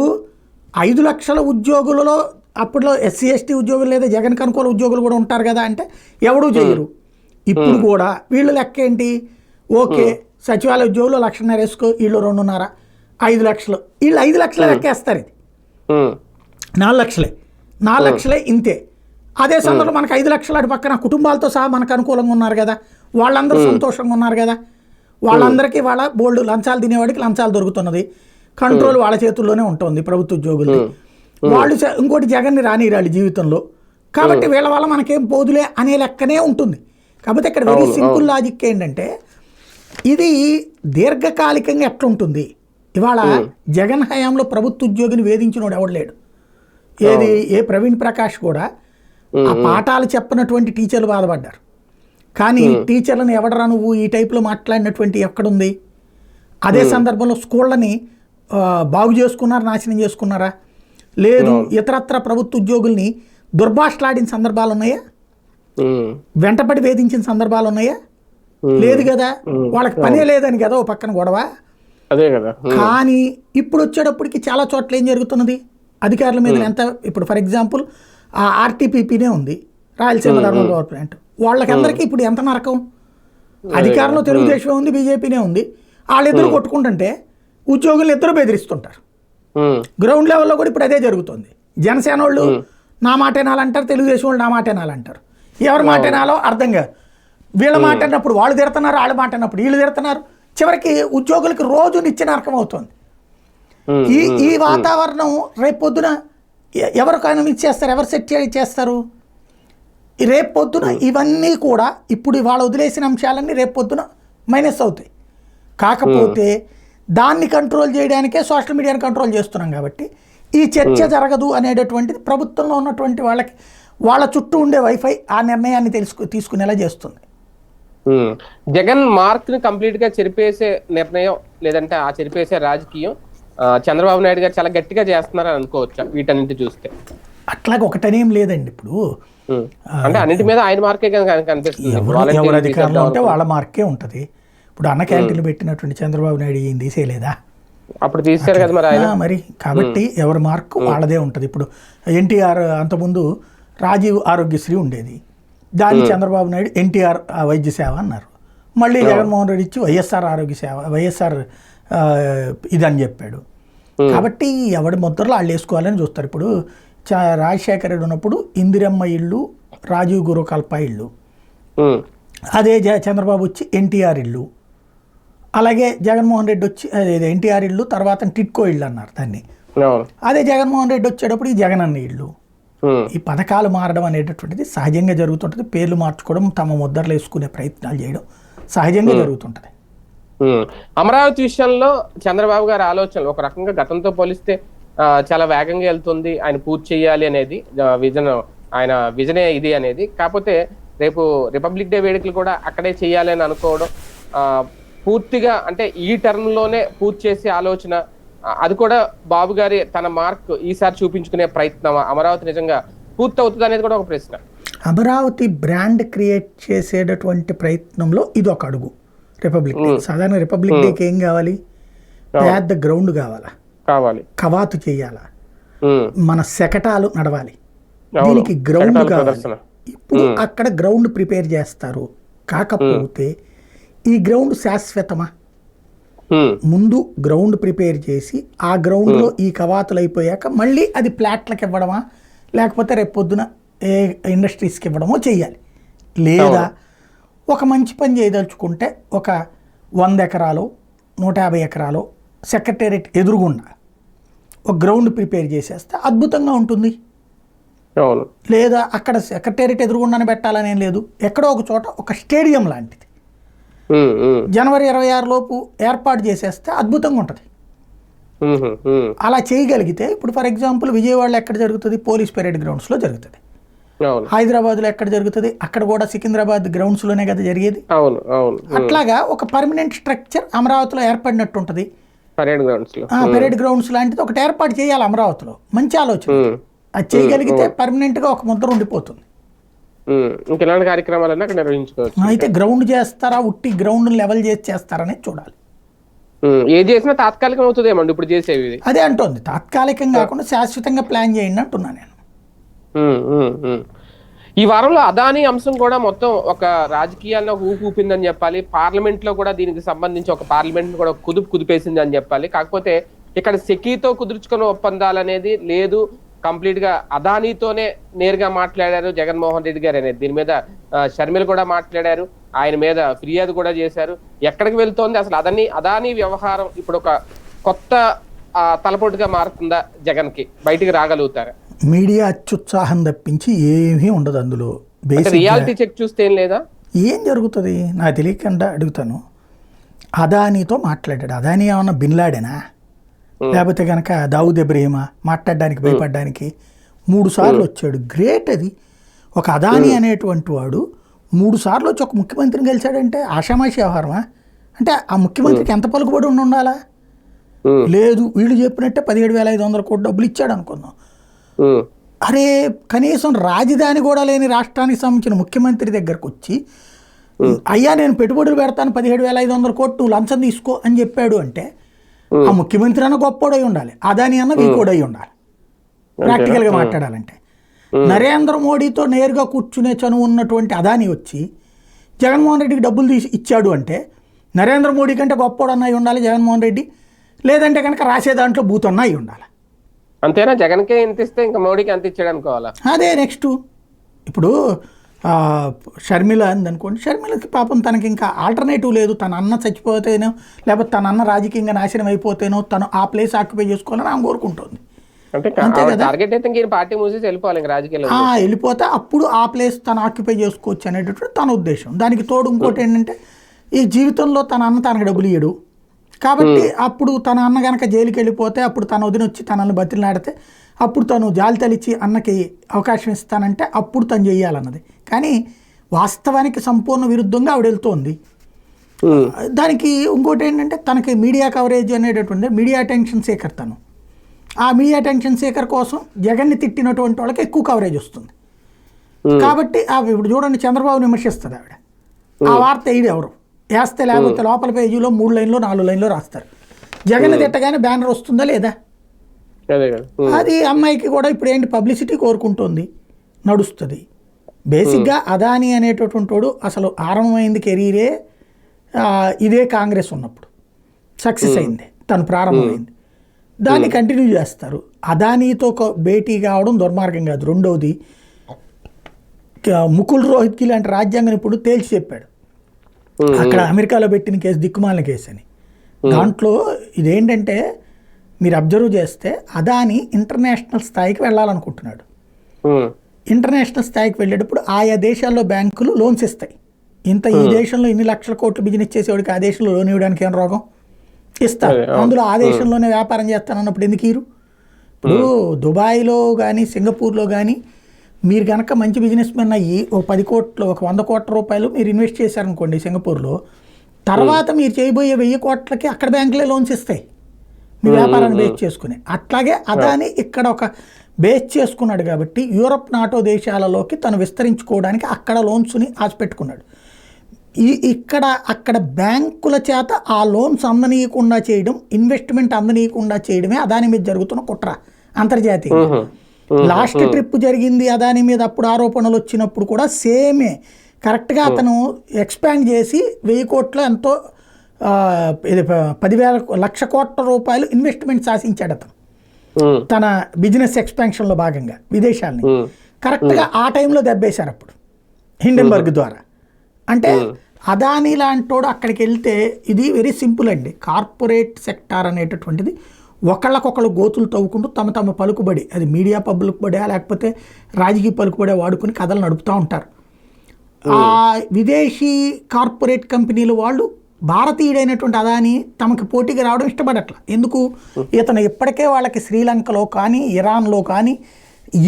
S2: 5 లక్షల ఉద్యోగులలో అప్పట్లో SC ST ఉద్యోగులు లేదా జగన్ అనుకూల ఉద్యోగులు కూడా ఉంటారు కదా అంటే ఎవడూ చేయరు. ఇప్పుడు కూడా వీళ్ళు లెక్క ఏంటి? ఓకే సచివాలయ ఉద్యోగులు 1,50,000 వేసుకో, వీళ్ళు 2.5, 5 లక్షలు, వీళ్ళు 5 లక్షలు లెక్కేస్తారు. ఇది 4 లక్షలే ఇంతే. అదే సందర్భంలో మనకు 5 లక్షలు అటు పక్కన కుటుంబాలతో సహా మనకు అనుకూలంగా ఉన్నారు కదా, వాళ్ళందరూ సంతోషంగా ఉన్నారు కదా. వాళ్ళందరికీ వాళ్ళ బోల్డ్ లంచాలు తినేవాడికి లంచాలు దొరుకుతున్నది, కంట్రోల్ వాళ్ళ చేతుల్లోనే ఉంటుంది ప్రభుత్వ ఉద్యోగులు. వాళ్ళు ఇంకోటి జగన్ని రానిరాలి జీవితంలో, కాబట్టి వీళ్ళ వల్ల మనకేం పోదులే అనే లెక్కనే ఉంటుంది. కాబట్టి ఇక్కడ వెరీ సింపుల్ లాజిక్ ఏంటంటే ఇది దీర్ఘకాలికంగా ఎట్లుంటుంది. ఇవాళ జగన్ హయాంలో ప్రభుత్వ ఉద్యోగిని వేధించినోడు ఎవడు లేడు. ఏ ప్రవీణ్ ప్రకాష్ కూడా ఆ పాఠాలు చెప్పినటువంటి టీచర్లు బాధపడ్డారు. కానీ టీచర్లను ఎవడరా నువ్వు ఈ టైప్లో మాట్లాడినటువంటి ఎక్కడుంది? అదే సందర్భంలో స్కూళ్ళని బాగు చేసుకున్నారా, నాశనం చేసుకున్నారా? లేదు. ఇతరత్ర ప్రభుత్వ ఉద్యోగుల్ని దుర్భాషలాడిన సందర్భాలు ఉన్నాయా? వెంటపడి వేధించిన సందర్భాలు ఉన్నాయా? లేదు కదా. వాళ్ళకి పనే లేదని కదా ఓ పక్కన గొడవ. కానీ ఇప్పుడు వచ్చేటప్పటికి చాలా చోట్ల ఏం జరుగుతున్నది? అధికారుల మీద ఎంత, ఇప్పుడు ఫర్ ఎగ్జాంపుల్ RTPPనే ఉంది, రాయలసీమ థర్మల్ పవర్ ప్లాంట్, వాళ్ళకందరికీ ఇప్పుడు ఎంత నరకం. అధికారంలో తెలుగుదేశం ఉంది, బీజేపీనే ఉంది, వాళ్ళిద్దరు కొట్టుకుంటుంటే ఉద్యోగులు ఇద్దరు బెదిరిస్తుంటారు. గ్రౌండ్ లెవెల్లో కూడా ఇప్పుడు అదే జరుగుతుంది. జనసేన వాళ్ళు నా మాట వినాలంటారు, తెలుగుదేశం వాళ్ళు నా మాట వినాలంటారు. ఎవరి మాట వినాలో అర్థం కాదు. వీళ్ళ మాట అన్నప్పుడు వాళ్ళు తిడుతున్నారు, వాళ్ళ మాట అన్నప్పుడు వీళ్ళు తిడుతున్నారు. చివరికి ఉద్యోగులకు రోజు నిత్య నరకం అవుతుంది. ఈ వాతావరణం రేపు పొద్దున ఎవరు కన్విన్స్ చేస్తారు, ఎవరు సెట్ చేస్తారు? రేపు పొద్దున ఇవన్నీ కూడా ఇప్పుడు ఇవాళ వదిలేసిన అంశాలన్నీ రేపు పొద్దున మైనస్ అవుతాయి. కాకపోతే దాన్ని కంట్రోల్ చేయడానికే సోషల్ మీడియాని కంట్రోల్ చేస్తున్నాం కాబట్టి ఈ చర్చ జరగదు అనేటటువంటిది ప్రభుత్వంలో ఉన్నటువంటి వాళ్ళకి వాళ్ళ చుట్టూ ఉండే వైఫై ఆ నిర్ణయాన్ని తీసుకునేలా చేస్తుంది.
S1: జగన్ మార్క్ ని కంప్లీట్ గా చెరిపేసే నిర్ణయం లేదంటే ఆ చెరిపేసే రాజకీయం చంద్రబాబు నాయుడు గారు చాలా గట్టిగా చేస్తున్నారని అనుకోవచ్చా వీటన్నిటి చూస్తే?
S2: అట్లాగే ఒకటనేం లేదండి. ఇప్పుడు
S1: అంటే అన్నిటి మీద ఆయన మార్కే కనిపిస్తుంది.
S2: ఎవరు అధికారంలో ఉంటే వాళ్ళ మార్కే ఉంటుంది. ఇప్పుడు అన్న క్యాంటీన్లు పెట్టినటువంటి చంద్రబాబు నాయుడు ఏం తీసేయలేదా?
S1: అప్పుడు తీశారు కదా మరి ఆయన.
S2: మరి కాబట్టి ఎవరి మార్కు వాళ్ళదే ఉంటుంది. ఇప్పుడు ఎన్టీఆర్ అంతకుముందు రాజీవ్ ఆరోగ్యశ్రీ ఉండేది, దాన్ని చంద్రబాబు నాయుడు ఎన్టీఆర్ వైద్య సేవ అన్నారు. మళ్ళీ జగన్మోహన్ రెడ్డి ఇచ్చి వైఎస్ఆర్ ఆరోగ్య సేవ, వైఎస్ఆర్ ఇదని చెప్పాడు. కాబట్టి ఎవడి ముద్రలో వాళ్ళు వేసుకోవాలని చూస్తారు. ఇప్పుడు రాజశేఖర రెడ్డి ఉన్నప్పుడు ఇందిరమ్మ ఇల్లు, రాజీవ్ గురుకల్ప ఇల్లు, అదే చంద్రబాబు వచ్చి ఎన్టీఆర్ ఇల్లు, అలాగే జగన్మోహన్ రెడ్డి వచ్చి ఎన్టీఆర్ ఇల్లు తర్వాత టిట్కో ఇల్లు అన్నారు దాన్ని. అదే జగన్మోహన్ రెడ్డి వచ్చేటప్పుడు ఈ జగనన్న ఇల్లు. ఈ పథకాలు మారడం అనేటటువంటిది సహజంగా జరుగుతుంటుంది. పేర్లు మార్చుకోవడం, తమ ముద్రలు వేసుకునే ప్రయత్నాలు చేయడం సహజంగా జరుగుతుంటది.
S1: అమరావతి విషయంలో చంద్రబాబు గారి ఆలోచనలు ఒక రకంగా గతంతో పోలిస్తే చాలా వేగంగా వెళ్తుంది. ఆయన పూర్తి చేయాలి అనేది ఆయన విజనే ఇది అనేది. కాకపోతే రేపు రిపబ్లిక్ డే వేడుకలు కూడా అక్కడే చేయాలి అని అనుకోవడం, పూర్తిగా అంటే ఈ టర్మ్ లోనే పూర్తి చేసే ఆలోచన, అది కూడా బాబు గారి తన మార్క్ ఈసారి చూపించుకునే ప్రయత్నం, అమరావతి నిజంగా పూర్తి అవుతుంది అనేది కూడా ఒక ప్రశ్న.
S2: అమరావతి బ్రాండ్ క్రియేట్ చేసేటటువంటి ప్రయత్నంలో ఇది ఒక అడుగు. రిపబ్లిక్ డే సాధారణ రిపబ్లిక్ డేకి ఏం కావాలి? పెద్ద గ్రౌండ్ కావాలి, కవాతు చేయాలా, మన శకటాలు నడవాలి, దీనికి గ్రౌండ్ కావాలి. ఇప్పుడు అక్కడ గ్రౌండ్ ప్రిపేర్ చేస్తారు. కాకపోతే ఈ గ్రౌండ్ శాశ్వతమా? ముందు గ్రౌండ్ ప్రిపేర్ చేసి ఆ గ్రౌండ్లో ఈ కవాతులు అయిపోయాక మళ్ళీ అది ప్లాట్లకు ఇవ్వడమా, లేకపోతే రేపు పొద్దున ఏ ఇండస్ట్రీస్కి ఇవ్వడమో చెయ్యాలి. లేదా ఒక మంచి పని చేయదలుచుకుంటే ఒక 100 ఎకరాలు 150 ఎకరాలు సెక్రటేరియట్ ఎదురుగుండా ఒక గ్రౌండ్ ప్రిపేర్ చేసేస్తే అద్భుతంగా ఉంటుంది. లేదా అక్కడ సెక్రటేరియట్ ఎదురుగుండానే పెట్టాలనేం లేదు, ఎక్కడో ఒక చోట ఒక స్టేడియం లాంటిది జనవరి 26 లోపు ఏర్పాటు చేసేస్తే అద్భుతంగా ఉంటుంది. అలా చేయగలిగితే ఇప్పుడు ఫర్ ఎగ్జాంపుల్ విజయవాడలో ఎక్కడ జరుగుతుంది? పోలీస్ పెరేడ్ గ్రౌండ్స్లో జరుగుతుంది. హైదరాబాద్లో ఎక్కడ జరుగుతుంది? అక్కడ కూడా సికింద్రాబాద్ గ్రౌండ్స్లోనే కదా జరిగేది. అట్లాగా ఒక పర్మనెంట్ స్ట్రక్చర్ అమరావతిలో ఏర్పడినట్టు ఉంటుంది. పెరేడ్ గ్రౌండ్స్ లాంటిది ఒకటి ఏర్పాటు చేయాలి అమరావతిలో. మంచి ఆలోచన. అది చేయగలిగితే పర్మనెంట్గా ఒక ముద్ర ఉండిపోతుంది.
S1: కార్యక్రమాలన్నీ అక్కడ నిర్వహించుకోవచ్చు.
S2: అయితే గ్రౌండ్ చేస్తారా, ఉట్టి గ్రౌండ్ లెవెల్ చేసి చేస్తారనే చూడాలి.
S1: ఏది చేసినా తాత్కాలికం అవుతుందేమండి ఇప్పుడు చేసేవి?
S2: అదే అంటోంది, తాత్కాలికం కాకుండా శాశ్వతంగా ప్లాన్ చేయండి అంటున్నా నేను.
S1: ఈ వారంలో అదానీ అంశం కూడా మొత్తం ఒక రాజకీయాల్లో ఊపిందని చెప్పాలి. పార్లమెంట్ లో కూడా దీనికి సంబంధించి ఒక పార్లమెంట్ కూడా కుదిపేసింది అని చెప్పాలి. కాకపోతే ఇక్కడ సెకీతో కుదుర్చుకున్న ఒప్పందాలు అనేది లేదు. కంప్లీట్ గా అదానీతోనే నేరుగా మాట్లాడారు జగన్మోహన్ రెడ్డి గారు అనేది. దీని మీద షర్మిల కూడా మాట్లాడారు, ఆయన మీద ఫిర్యాదు కూడా చేశారు. ఎక్కడికి వెళ్తోంది అసలు అదానీ వ్యవహారం? ఇప్పుడు ఒక కొత్త తలపోటుగా మారుతుందా జగన్ కి? బయటికి రాగలుగుతారా?
S2: మీడియా అత్యుత్సాహం తప్పించి ఏమీ ఉండదు అందులో.
S1: రియాలిటీ చెక్ చూస్తే ఏం లేదా?
S2: ఏం జరుగుతుంది నాకు తెలియకుండా అడుగుతాను. అదానీతో మాట్లాడాడు. అదానీ ఏమన్నా బిన్లాడేనా? లేకపోతే కనుక దావుద్ ఇబ్రహీమా మాట్లాడడానికి భయపడడానికి 3 సార్లు వచ్చాడు. గ్రేట్ అది. ఒక అదానీ అనేటువంటి వాడు 3 సార్లు వచ్చి ఒక ముఖ్యమంత్రిని గెలిచాడంటే ఆషామాషి వ్యవహారమా? అంటే ఆ ముఖ్యమంత్రికి ఎంత పలుకుబడి ఉండాలా? లేదు, వీళ్ళు చెప్పినట్టే 17,500 కోట్ల డబ్బులు ఇచ్చాడు అనుకుందాం. అరే కనీసం రాజధాని కూడా లేని రాష్ట్రానికి సంబంధించిన ముఖ్యమంత్రి దగ్గరకు వచ్చి అయ్యా నేను పెట్టుబడులు పెడతాను 17,500 కోట్లు లంచం తీసుకో అని చెప్పాడు అంటే ఆ ముఖ్యమంత్రి అన్న గొప్పోడై ఉండాలి, అదాని అన్న వీకోడై ఉండాలి. ప్రాక్టికల్గా మాట్లాడాలంటే నరేంద్ర మోడీతో నేరుగా కూర్చునే చనువు ఉన్నటువంటి అదాని వచ్చి జగన్మోహన్ రెడ్డికి డబ్బులు తీసి ఇచ్చాడు అంటే నరేంద్ర మోడీ కంటే గొప్పోడన్న అయి ఉండాలి జగన్మోహన్ రెడ్డి. లేదంటే కనుక రాసే దాంట్లో బూతన్న అయి ఉండాలి.
S1: అంతేనా? జగన్కే ఎంత ఇస్తే ఇంకా మోడీకి అంత ఇచ్చాడు అనుకోవాలా?
S2: అదే నెక్స్ట్. ఇప్పుడు షర్మిల అందనుకోండి, షర్మిలకి పాపం తనకి ఇంకా ఆల్టర్నేటివ్ లేదు. తన అన్న చచ్చిపోతేనో లేకపోతే తన అన్న రాజకీయంగా నాశనం అయిపోతేనో తను ఆ ప్లేస్ ఆక్యుపై చేసుకోవాలని ఆమె కోరుకుంటుంది. వెళ్ళిపోతే అప్పుడు ఆ ప్లేస్ తను ఆక్యుపై చేసుకోవచ్చు అనేటటువంటి తన ఉద్దేశం. దానికి తోడు ఇంకోటి ఏంటంటే ఈ జీవితంలో తన అన్న తనకు డబ్బులు ఇయ్యడు కాబట్టి అప్పుడు తన అన్న కనుక జైలుకి వెళ్ళిపోతే అప్పుడు తన వదిన వచ్చి తనని బతిలాడితే అప్పుడు తను జాలి తలిచి అన్నకి అవకాశం ఇస్తానంటే అప్పుడు తను చెయ్యాలన్నది. కానీ వాస్తవానికి సంపూర్ణ విరుద్ధంగా ఆవిడ వెళ్తోంది. దానికి ఇంకోటి ఏంటంటే తనకి మీడియా కవరేజ్ అనేటటువంటి మీడియా అటెన్షన్ సీకర్ తను. ఆ మీడియా అటెన్షన్ సీకర్ కోసం జగన్ని తిట్టినటువంటి వాళ్ళకి ఎక్కువ కవరేజ్ వస్తుంది. కాబట్టి ఇప్పుడు చూడండి, చంద్రబాబు విమర్శిస్తుంది ఆవిడ, ఆ వార్త ఇది ఎవరు వేస్తే, లేకపోతే లోపల పేజీలో 3 లైన్లో 4 లైన్లో రాస్తారు. జగన్ తిట్టగానే బ్యానర్ వస్తుందా లేదా? అది అమ్మాయికి కూడా ఇప్పుడు ఏంటి పబ్లిసిటీ కోరుకుంటుంది, నడుస్తుంది. బేసిక్గా అదానీ అనేటటువంటి వాడు అసలు ఆరంభమైంది కెరీరే ఇదే కాంగ్రెస్ ఉన్నప్పుడు సక్సెస్ అయింది, తను ప్రారంభమైంది, దాన్ని కంటిన్యూ చేస్తారు. అదానీతో భేటీ కావడం దుర్మార్గం కాదు. రెండవది, ముకుల్ రోహిత్కి లాంటి రాజ్యాంగ నిపుణుడు తేల్చి చెప్పాడు అక్కడ అమెరికాలో పెట్టిన కేసు దిక్కుమాలిన కేసు అని. దాంట్లో ఇదేంటంటే మీరు అబ్జర్వ్ చేస్తే అదానీ ఇంటర్నేషనల్ స్థాయికి వెళ్ళాలనుకుంటున్నాడు. ఇంటర్నేషనల్ స్థాయికి వెళ్ళేటప్పుడు ఆయా దేశాల్లో బ్యాంకులు లోన్స్ ఇస్తాయి. ఈ దేశంలో ఇన్ని లక్షల కోట్లు బిజినెస్ చేసేవాడికి ఆ దేశంలో లోన్ ఇవ్వడానికి ఏం రోగం, ఇస్తారు. అందులో ఆ దేశంలోనే వ్యాపారం చేస్తానన్నప్పుడు ఎందుకు ఇరు? ఇప్పుడు దుబాయ్లో కానీ సింగపూర్లో కానీ మీరు కనుక మంచి బిజినెస్ మెన్ అయ్యి 10 కోట్లు 100 కోట్ల రూపాయలు మీరు ఇన్వెస్ట్ చేశారనుకోండి సింగపూర్లో, తర్వాత మీరు చేయబోయే 1000 కోట్లకి అక్కడ బ్యాంకులే లోన్స్ ఇస్తాయి మీ వ్యాపారాన్ని బేస్ చేసుకుని. అట్లాగే అదాని ఇక్కడ ఒక బేస్ చేసుకున్నాడు కాబట్టి యూరప్ నాటో దేశాలలోకి తను విస్తరించుకోవడానికి అక్కడ లోన్స్ని ఆశపెట్టుకున్నాడు. అక్కడ బ్యాంకుల చేత ఆ లోన్స్ అందనీయకుండా చేయడం, ఇన్వెస్ట్మెంట్ అందనీయకుండా చేయడమే అదాని మీద జరుగుతున్న కుట్ర అంతర్జాతీయంగా. లాస్ట్ ట్రిప్ జరిగింది అదాని మీద, అప్పుడు ఆరోపణలు వచ్చినప్పుడు కూడా సేమే కరెక్ట్గా అతను ఎక్స్పాండ్ చేసి 1000 కోట్ల ఎంతో 10,000 లక్ష కోట్ల రూపాయలు ఇన్వెస్ట్మెంట్ సాధించాడు అతను తన బిజినెస్ ఎక్స్పాన్షన్లో భాగంగా విదేశాలని. కరెక్ట్గా ఆ టైంలో దెబ్బేశారు అప్పుడు హిండెన్బర్గ్ ద్వారా. అంటే అదానీ లాంటోడు అక్కడికి వెళ్తే ఇది వెరీ సింపుల్ అండి. కార్పొరేట్ సెక్టార్ అనేటటువంటిది ఒకళ్ళకొకళ్ళు గోతులు తవ్వుకుంటూ తమ పలుకుబడి, అది మీడియా పలుకుబడే లేకపోతే రాజకీయ పలుకుబడే వాడుకుని కథలు నడుపుతూ ఉంటారు. ఆ విదేశీ కార్పొరేట్ కంపెనీలు వాళ్ళు భారతీయుడైనటువంటి అదాని తమకు పోటీగా రావడం ఇష్టపడట్ల. ఎందుకు? ఇతను ఇప్పటికే వాళ్ళకి శ్రీలంకలో కానీ ఇరాన్లో కానీ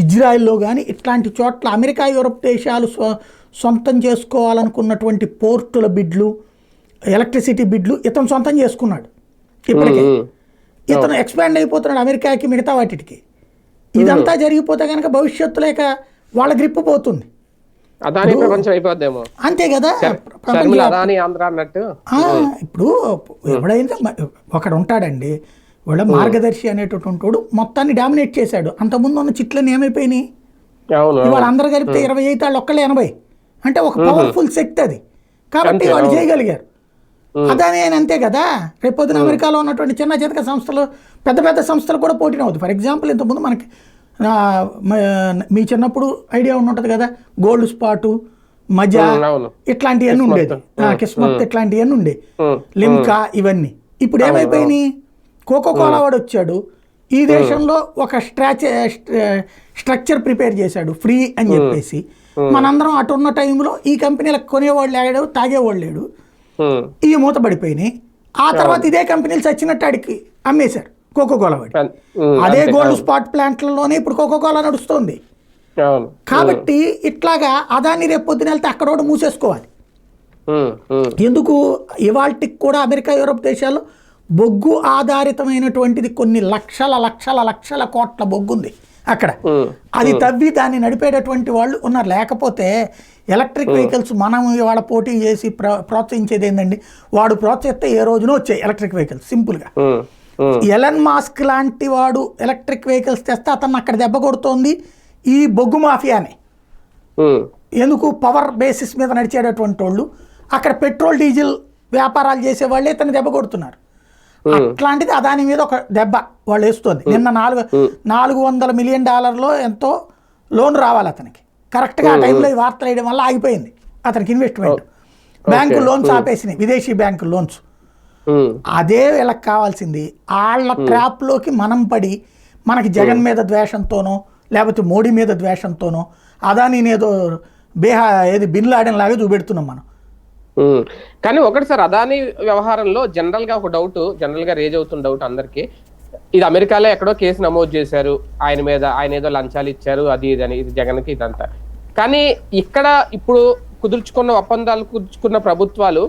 S2: ఇజ్రాయెల్లో కానీ ఇట్లాంటి చోట్ల అమెరికా యూరప్ దేశాలు సొంతం చేసుకోవాలనుకున్నటువంటి పోర్టుల బిడ్లు, ఎలక్ట్రిసిటీ బిడ్లు ఇతను సొంతం చేసుకున్నాడు. ఇప్పటికే ఇతను ఎక్స్పాండ్ అయిపోతున్నాడు అమెరికాకి, మిగతా వాటికి. ఇదంతా జరిగిపోతే కనుక భవిష్యత్తులో ఇక వాళ్ళ గ్రిప్ పోతుంది. అంతే కదా. ఇప్పుడు ఎవడైనా ఒకడు ఉంటాడండి, వాళ్ళ మార్గదర్శి అనేటటువంటి మొత్తాన్ని డామినేట్ చేశాడు. అంతకుముందు ఉన్న చిట్లని ఏమైపోయినాయి? ఇవాళ అందరు కలిపితే 20 అయితే వాళ్ళు ఒక్కళ్ళే 80. అంటే ఒక పవర్ఫుల్ శక్తి అది, కాబట్టి వాళ్ళు చేయగలిగారు. అదాని ఆయన అంతే కదా. రేపొద్దున అమెరికాలో ఉన్నటువంటి చిన్న చితక సంస్థలు, పెద్ద పెద్ద సంస్థలు కూడా పోటీనే అవుతుంది. ఫర్ ఎగ్జాంపుల్ ఇంతకుముందు మనకి మీ చిన్నప్పుడు ఐడియా ఉంటుంది కదా, గోల్డ్ స్పాటు, మజా ఇట్లాంటివన్నీ ఉండేది, కిస్మత్ ఇట్లాంటివన్నీ ఉండే, లిమ్కా ఇవన్నీ. ఇప్పుడు ఏమైపోయినాయి? కోకోకోలా వాడు వచ్చాడు, ఈ దేశంలో ఒక స్ట్రక్చర్ ప్రిపేర్ చేశాడు ఫ్రీ అని చెప్పేసి. మనందరం అటు ఉన్న టైంలో ఈ కంపెనీలకు కొనేవాళ్ళు లేడు, తాగేవాళ్ళు లేడు, ఇవి మూతపడిపోయినాయి. ఆ తర్వాత ఇదే కంపెనీలు చచ్చినట్టు ఆడికి అమ్మేశారు కోకోకోలా వాడి. అదే గోల్డ్ స్పాట్ ప్లాంట్లలోనే ఇప్పుడు కోకోకోలా నడుస్తుంది. కాబట్టి ఇట్లాగా అదాన్ని రేపు పొద్దున వెళ్తే అక్కడ కూడా మూసేసుకోవాలి. ఎందుకు? ఇవాళకి కూడా అమెరికా యూరప్ దేశాల్లో బొగ్గు ఆధారితమైనటువంటిది కొన్ని లక్షల లక్షల లక్షల కోట్ల బొగ్గు ఉంది అక్కడ. అది తవ్వి దాన్ని నడిపేటటువంటి వాళ్ళు ఉన్నారు. లేకపోతే ఎలక్ట్రిక్ వెహికల్స్ మనం ఇవాళ పోటీ చేసి ప్రోత్సహించేది ఏంటండి? వాడు ప్రోత్సహిస్తే ఏ రోజునో వచ్చాయి ఎలక్ట్రిక్ వెహికల్స్ సింపుల్గా. ఎలన్ మాస్క్ లాంటి వాడు ఎలక్ట్రిక్ వెహికల్స్ తెస్తే అతను అక్కడ దెబ్బ కొడుతోంది ఈ బొగ్గు మాఫియానే. ఎందుకు? పవర్ బేసిస్ మీద నడిచేటటువంటి వాళ్ళు అక్కడ పెట్రోల్ డీజిల్ వ్యాపారాలు చేసే వాళ్ళే ఇతను దెబ్బ కొడుతున్నారు. అట్లాంటిది అదాని మీద ఒక దెబ్బ వాళ్ళు వేస్తుంది. నిన్న $400 మిలియన్ ఎంతో లోన్ రావాలి అతనికి. కరెక్ట్గా ఆ టైంలో ఈ వార్తలు వేయడం వల్ల ఆగిపోయింది అతనికి ఇన్వెస్ట్మెంట్. బ్యాంకు లోన్స్ ఆపేసినాయి, విదేశీ బ్యాంకు లోన్స్. అదే వీళ్ళకి కావాల్సింది. వాళ్ళ ట్రాప్లోకి మనం పడి మనకి జగన్ మీద ద్వేషంతోనో లేకపోతే మోడీ మీద ద్వేషంతోనో అదానీని ఏదో బిన్ లాడెన్ లాగా చూపెడుతున్నాం మనం.
S1: కానీ ఒకటి సార్, అదానీ వ్యవహారంలో జనరల్ గా ఒక డౌట్, జనరల్ గా రేజ్ అవుతున్న డౌట్ అందరికి, ఇది అమెరికాలో ఎక్కడో కేసు నమోదు చేశారు ఆయన మీద, ఆయన ఏదో లంచాలు ఇచ్చారు అది ఇది అని, ఇది జగన్కి ఇదంతా. కానీ ఇక్కడ ఇప్పుడు కుదుర్చుకున్న ప్రభుత్వాలు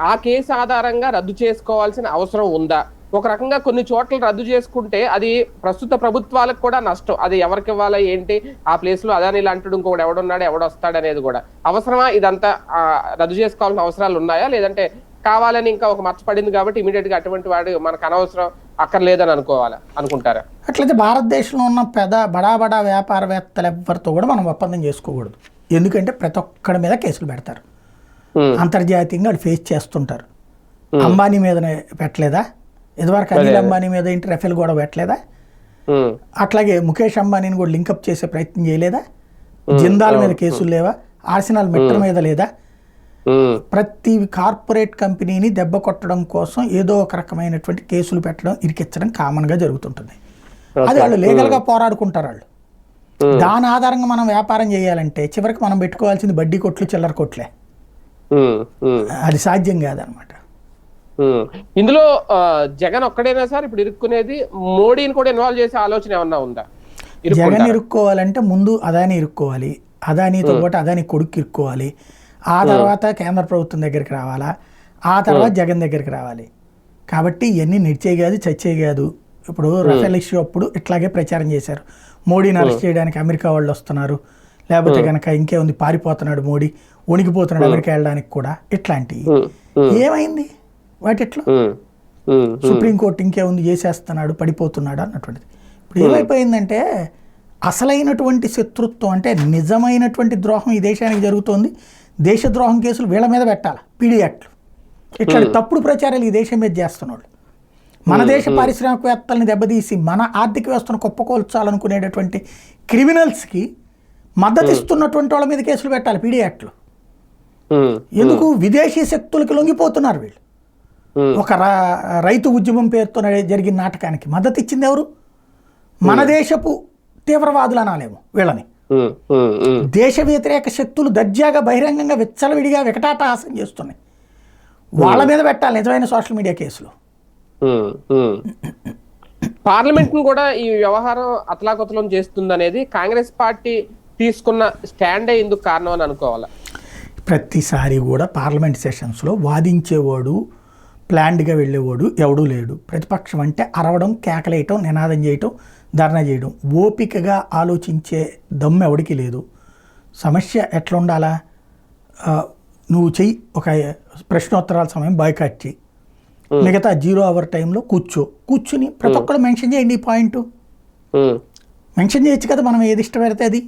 S1: ఆ కేసు ఆధారంగా రద్దు చేసుకోవాల్సిన అవసరం ఉందా? ఒక రకంగా కొన్ని చోట్ల రద్దు చేసుకుంటే అది ప్రస్తుత ప్రభుత్వాలకు కూడా నష్టం. అది ఎవరికి ఇవ్వాలా ఏంటి, ఆ ప్లేస్ లో అదాని లాంటి ఇంకొకటి ఎవడున్నాడు ఎవడొస్తాడు అనేది కూడా అవసరమా? ఇదంతా రద్దు చేసుకోవాల్సిన అవసరాలు ఉన్నాయా, లేదంటే కావాలని ఇంకా ఒక మచ్చ పడింది కాబట్టి ఇమీడియట్ గా అటువంటి వాడు మనకు అనవసరం అక్కర్లేదని అనుకుంటారా?
S2: అట్లయితే భారతదేశంలో ఉన్న బడా వ్యాపారవేత్తలు ఎవరితో కూడా మనం ఒప్పందం చేసుకోకూడదు. ఎందుకంటే ప్రతి ఒక్కడి మీద కేసులు పెడతారు, అంతర్జాతీయంగా వాళ్ళు ఫేస్ చేస్తుంటారు. అంబానీ మీద పెట్టలేదా? ఇదివరకు అనిల్ అంబానీ మీద ఏంటి రఫేల్ కూడా పెట్టలేదా? అట్లాగే ముఖేష్ అంబానీని కూడా లింకప్ చేసే ప్రయత్నం చేయలేదా? జిందాల్ మీద కేసులు లేవా? ఆర్సెనల్ మెట్రో మీద లేదా? ప్రతి కార్పొరేట్ కంపెనీని దెబ్బ కొట్టడం కోసం ఏదో ఒక రకమైనటువంటి కేసులు పెట్టడం, ఇరికిచ్చడం కామన్ గా జరుగుతుంటుంది. అది వాళ్ళు లీగల్ గా పోరాడుకుంటారు. వాళ్ళు దాని ఆధారంగా మనం వ్యాపారం చేయాలంటే చివరికి మనం పెట్టుకోవాల్సింది బడ్డీ కొట్లు, చిల్లర కొట్లే. అది సాధ్యం కాదనమాట.
S1: ఇందులో జగన్ ఒక్కడైనా సార్ ఇప్పుడు ఇరుక్కునేది? మోడీని కూడా ఇన్వాల్వ్ చేసే ఆలోచన ఏమన్నా ఉందా?
S2: జగన్ ఇరుక్కోవాలంటే ముందు అదాని ఇరుక్కోవాలి, అదానితో పాటు అదాని కొడుకు ఇరుక్కోవాలి, ఆ తర్వాత కేంద్ర ప్రభుత్వం దగ్గరికి రావాలా, ఆ తర్వాత జగన్ దగ్గరికి రావాలి. కాబట్టి ఇవన్నీ నిడిచే కాదు, చచ్చే కాదు. ఇప్పుడు రఫేల్ ఇష్యూ అప్పుడు ఇట్లాగే ప్రచారం చేశారు, మోడీని అరెస్ట్ చేయడానికి అమెరికా వాళ్ళు వస్తున్నారు, లేకపోతే కనుక ఇంకేముంది పారిపోతున్నాడు మోడీ, వణికిపోతున్నాడు అమెరికా వెళ్ళడానికి కూడా. ఇట్లాంటివి ఏమైంది వాటిట్లో? సుప్రీంకోర్టు ఇంకేముంది చేసేస్తున్నాడు, పడిపోతున్నాడు అన్నటువంటిది. ఇప్పుడు ఏమైపోయిందంటే అసలైనటువంటి శత్రుత్వం అంటే నిజమైనటువంటి ద్రోహం ఈ దేశానికి జరుగుతోంది. దేశద్రోహం కేసులు వీళ్ళ మీద పెట్టాలి, పీడీ యాక్ట్లు. ఇట్లాంటి తప్పుడు ప్రచారాలు ఈ దేశం మీద చేస్తున్నాడు. మన దేశ పారిశ్రామికవేత్తల్ని దెబ్బతీసి మన ఆర్థిక వ్యవస్థను కుప్పకూల్చాలనుకునేటటువంటి క్రిమినల్స్కి మద్దతు ఇస్తున్నటువంటి వాళ్ళ మీద కేసులు పెట్టాలి, పీడీ యాక్ట్లు. ఎందుకు? విదేశీ శక్తులకు లొంగిపోతున్నారు వీళ్ళు. ఒక రైతు ఉద్యమం పేరుతో జరిగిన నాటకానికి మద్దతు ఇచ్చింది ఎవరు? మన దేశపు తీవ్రవాదులు అనాలేమో వీళ్ళని. దేశ వ్యతిరేక శక్తులు దర్జాగా బహిరంగంగా విచ్చలవిడిగా వికటాటహాసం చేస్తున్నాయి. వాళ్ళ మీద పెట్టాలి నిజమైన సోషల్ మీడియా కేసులు.
S1: పార్లమెంట్ ను కూడా ఈ వ్యవహారం అతలాకుతలం చేస్తుంది అనేది కాంగ్రెస్ పార్టీ తీసుకున్న స్టాండే ఇందుకు కారణం అని అనుకోవాలా?
S2: ప్రతిసారి కూడా పార్లమెంట్ సెషన్స్లో వాదించేవాడు, ప్లాన్డ్గా వెళ్ళేవాడు ఎవడూ లేడు. ప్రతిపక్షం అంటే అరవడం, కేకలేయటం, నినాదం చేయటం, ధర్నా చేయడం. ఓపికగా ఆలోచించే దమ్ము ఎవడికి లేదు. సమస్య ఎట్లా ఉండాలా? నువ్వు చెయ్యి, ఒక ప్రశ్నోత్తరాల సమయం బాయ్కాట్ చెయ్యి, మిగతా 0 అవర్ టైంలో కూర్చుని ప్రతి ఒక్కరు మెన్షన్ చేయండి ఈ పాయింట్. మెన్షన్ చేయొచ్చు కదా మనం ఏది ఇష్టపడితే అది.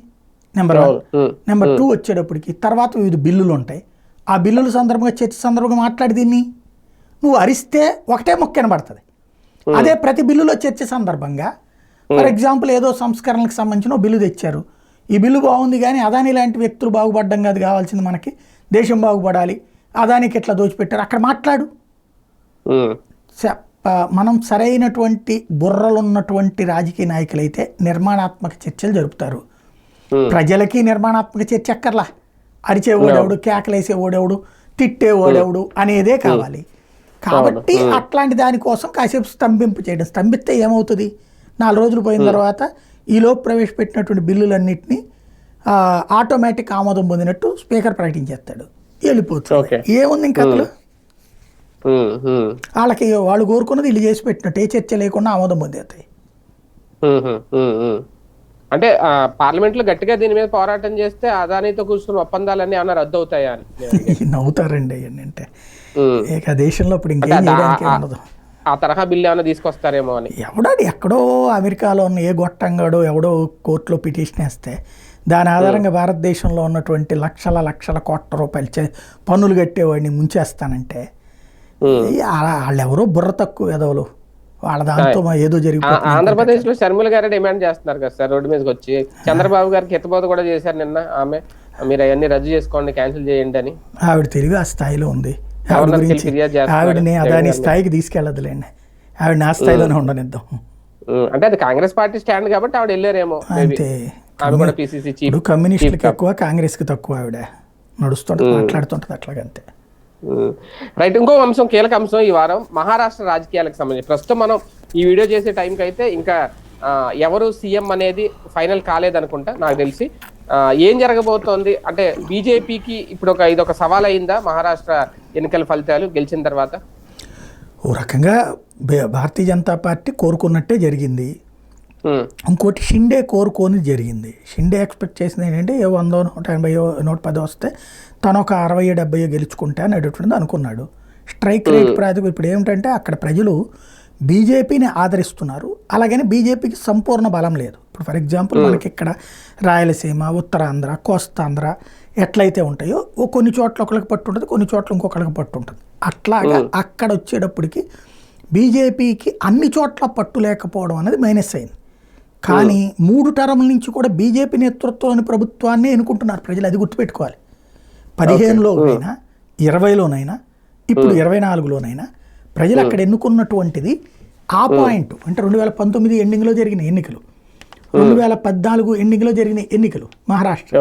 S2: నెంబర్ 1. నెంబర్ 2 వచ్చేటప్పటికి తర్వాత వివిధ బిల్లులు ఉంటాయి. ఆ బిల్లుల సందర్భంగా చర్చ సందర్భంగా మాట్లాడి దీన్ని నువ్వు అరిస్తే ఒకటే మొక్క కనబడుతుంది. అదే ప్రతి బిల్లులో చర్చ సందర్భంగా ఫర్ ఎగ్జాంపుల్ ఏదో సంస్కరణలకు సంబంధించిన బిల్లు తెచ్చారు, ఈ బిల్లు బాగుంది కానీ అదాని లాంటి వ్యక్తులు బాగుపడడం కాదు కావాల్సింది, మనకి దేశం బాగుపడాలి, అదానికి ఎట్లా దోచిపెట్టారు అక్కడ మాట్లాడు. మనం సరైనటువంటి బుర్రలున్నటువంటి రాజకీయ నాయకులైతే నిర్మాణాత్మక చర్చలు జరుపుతారు. ప్రజలకి నిర్మాణాత్మక చర్చ అక్కర్లా, అరిచే ఓడెవడు, కేకలేసే ఓడెవడు, తిట్టే ఓడెవడు అనేదే కావాలి. కాబట్టి అట్లాంటి దానికోసం కాసేపు స్తంభిస్తే ఏమవుతుంది? 4 రోజులు పోయిన తర్వాత ఈలోపు ప్రవేశపెట్టినటువంటి బిల్లులన్నింటినీ ఆటోమేటిక్ ఆమోదం పొందినట్టు స్పీకర్ ప్రకటించేస్తాడు, వెళ్ళిపోతుంది. ఏముంది ఇంకా అసలు? వాళ్ళకి వాళ్ళు కోరుకున్నది వీళ్ళు చేసి పెట్టినట్టు, ఏ చర్చ లేకుండా ఆమోదం పొందేస్తాయి.
S1: అంటే పార్లమెంట్ లో గట్టిగా దీని మీద పోరాటం చేస్తే అదానితో కూర్చున్న ఒప్పందాలన్నీ ఏమైనా రద్దు అవుతాయా అని
S2: నవ్వుతారండి. అంటే ఇక దేశంలో ఇప్పుడు ఇంకేం ఉండదు.
S1: ఆ తరహా బిల్లు ఏమైనా తీసుకొస్తారేమో అని.
S2: ఎవడాడు ఎక్కడో అమెరికాలో ఉన్న ఏ గొట్టంగాడో ఎవడో కోర్టులో పిటిషన్ వేస్తే దాని ఆధారంగా భారతదేశంలో ఉన్నటువంటి లక్షల కోట్ల రూపాయలు పన్నులు కట్టేవాడిని ముంచేస్తానంటే వాళ్ళు ఎవరో బుర్ర తక్కువ ఎదవలు, వాళ్ళ దాంతో ఏదో జరిగిపోతుంది.
S1: ఆంధ్రప్రదేశ్ లో షర్మిల గారే డిమాండ్ చేస్తున్నారు కదా సార్ రోడ్డు మీదకి వచ్చి. చంద్రబాబు గారికి హితబోధ కూడా చేశారు నిన్న ఆమె, మీరు అవన్నీ రద్దు చేసుకోండి, క్యాన్సిల్ చేయండి అని.
S2: ఆవిడ తెలివి ఆ స్థాయిలో ఉంది. ఆవిడని అదాని స్థాయికి తీసుకెళ్ళదులేండి, ఆవిడ నా స్థాయిలోనే ఉండనిద్దాం.
S1: అంటే అది కాంగ్రెస్ పార్టీ స్టాండ్ కాబట్టి ఆవిడ వెళ్ళారేమో.
S2: అంతే, కమ్యూనిస్టులకు ఎక్కువ, కాంగ్రెస్ కి తక్కువ. ఆవిడ నడుస్తుంటది, మాట్లాడుతుంటది అట్లాగంతే.
S1: రైట్. ఇంకో అంశం, కీలక అంశం ఈ వారం మహారాష్ట్ర రాజకీయాలకు సంబంధించి. ప్రస్తుతం మనం ఈ వీడియో చేసే టైంకి అయితే ఇంకా ఎవరు సీఎం అనేది ఫైనల్ కాలేదనుకుంటా నాకు తెలిసి. ఏం జరగబోతోంది అంటే బీజేపీకి ఇప్పుడు ఇదొక సవాల్ అయిందా మహారాష్ట్ర ఎన్నికల ఫలితాలు గెలిచిన తర్వాత?
S2: ఓ రకంగా భారతీయ జనతా పార్టీ కోరుకున్నట్టే జరిగింది. ఇంకోటి షిండే కోరుకొని జరిగింది. షిండే ఎక్స్పెక్ట్ చేసింది ఏంటంటే 100, 180, 110 వస్తే తను ఒక 60, 70 గెలుచుకుంటా అనేటటువంటిది అనుకున్నాడు. స్ట్రైక్ రేట్ ప్రాతిపదిక ఇప్పుడు ఏమిటంటే అక్కడ ప్రజలు బీజేపీని ఆదరిస్తున్నారు, అలాగని బీజేపీకి సంపూర్ణ బలం లేదు. ఇప్పుడు ఫర్ ఎగ్జాంపుల్ మనకి ఇక్కడ రాయలసీమ, ఉత్తరాంధ్ర, కోస్తాంధ్ర ఎట్లయితే ఉంటాయో కొన్ని చోట్ల ఒకరికి పట్టు ఉంటుంది, కొన్ని చోట్ల ఇంకొకరికి పట్టు ఉంటుంది. అట్లాగా అక్కడ వచ్చేటప్పటికి బీజేపీకి అన్ని చోట్ల పట్టు లేకపోవడం అనేది మైనస్ అయింది. కానీ 3 టర్ముల నుంచి కూడా బీజేపీ నేతృత్వంలోని ప్రభుత్వాన్ని ఎన్నుకుంటున్నారు ప్రజలు, అది గుర్తుపెట్టుకోవాలి. 15లోనైనా 20లోనైనా ఇప్పుడు 24లోనైనా ప్రజలు అక్కడ ఎన్నుకున్నటువంటిది ఆ పాయింట్. అంటే 2019 ఎండింగ్లో జరిగిన ఎన్నికలు, 2014 ఎండింగ్లో జరిగిన ఎన్నికలు మహారాష్ట్ర.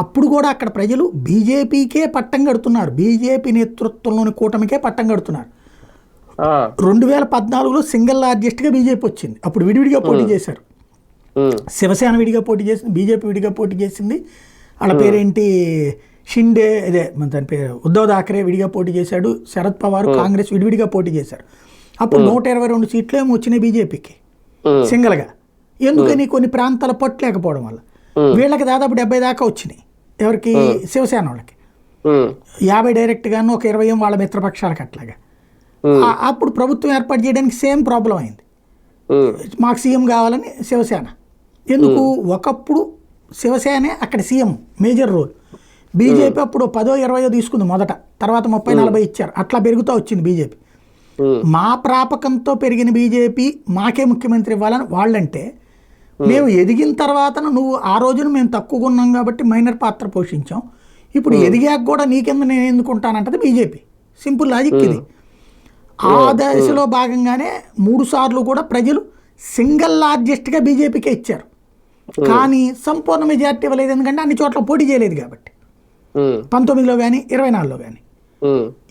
S2: అప్పుడు కూడా అక్కడ ప్రజలు బీజేపీకే పట్టం కడుతున్నారు, బీజేపీ నేతృత్వంలోని కూటమికే పట్టం కడుతున్నారు. 2014లో సింగిల్ లార్జెస్ట్గా బీజేపీ వచ్చింది. అప్పుడు విడివిడిగా పోటీ చేశారు. శివసేన విడిగా పోటీ చేసింది, బీజేపీ విడిగా పోటీ చేసింది. వాళ్ళ పేరేంటి, షిండే, అదే దాని పేరు ఉద్ధవ్ థాకరే విడిగా పోటీ చేశాడు, శరద్ పవార్ కాంగ్రెస్ విడివిడిగా పోటీ చేశారు. అప్పుడు 122 సీట్లు ఏమో వచ్చినాయి బీజేపీకి సింగిల్గా. ఎందుకని కొన్ని ప్రాంతాల పట్టు లేకపోవడం వల్ల. వీళ్ళకి దాదాపు 70 దాకా వచ్చినాయి. ఎవరికి, శివసేన వాళ్ళకి 50 డైరెక్ట్గాను, ఒక 20 వాళ్ళ మిత్రపక్షాలకు అట్లాగా. అప్పుడు ప్రభుత్వం ఏర్పాటు చేయడానికి సేమ్ ప్రాబ్లం అయింది. మాకు సీఎం కావాలని శివసేన. ఎందుకు, ఒకప్పుడు శివసేనే అక్కడ సీఎం మేజర్ రోల్. బీజేపీ అప్పుడు 10, 20 తీసుకుంది మొదట, తర్వాత 30, 40 ఇచ్చారు. అట్లా పెరుగుతూ వచ్చింది బీజేపీ. మా ప్రాపకంతో పెరిగిన బీజేపీ మాకే ముఖ్యమంత్రి ఇవ్వాలని వాళ్ళంటే, మేము ఎదిగిన తర్వాత నువ్వు ఆ రోజున మేము తక్కువగా ఉన్నాం కాబట్టి మైనర్ పాత్ర పోషించాం, ఇప్పుడు ఎదిగాక కూడా నీకెందు నేను ఎందుకుంటానంటది బీజేపీ. సింపుల్ లాజిక్ ఇది. ఆ దశలో భాగంగానే 3 సార్లు కూడా ప్రజలు సింగిల్ లార్జెస్ట్గా బీజేపీకే ఇచ్చారు. కానీ సంపూర్ణ మెజార్టీ ఇవ్వలేదు, ఎందుకంటే అన్ని చోట్ల పోటీ చేయలేదు కాబట్టి. 19లో కానీ 24లో కానీ.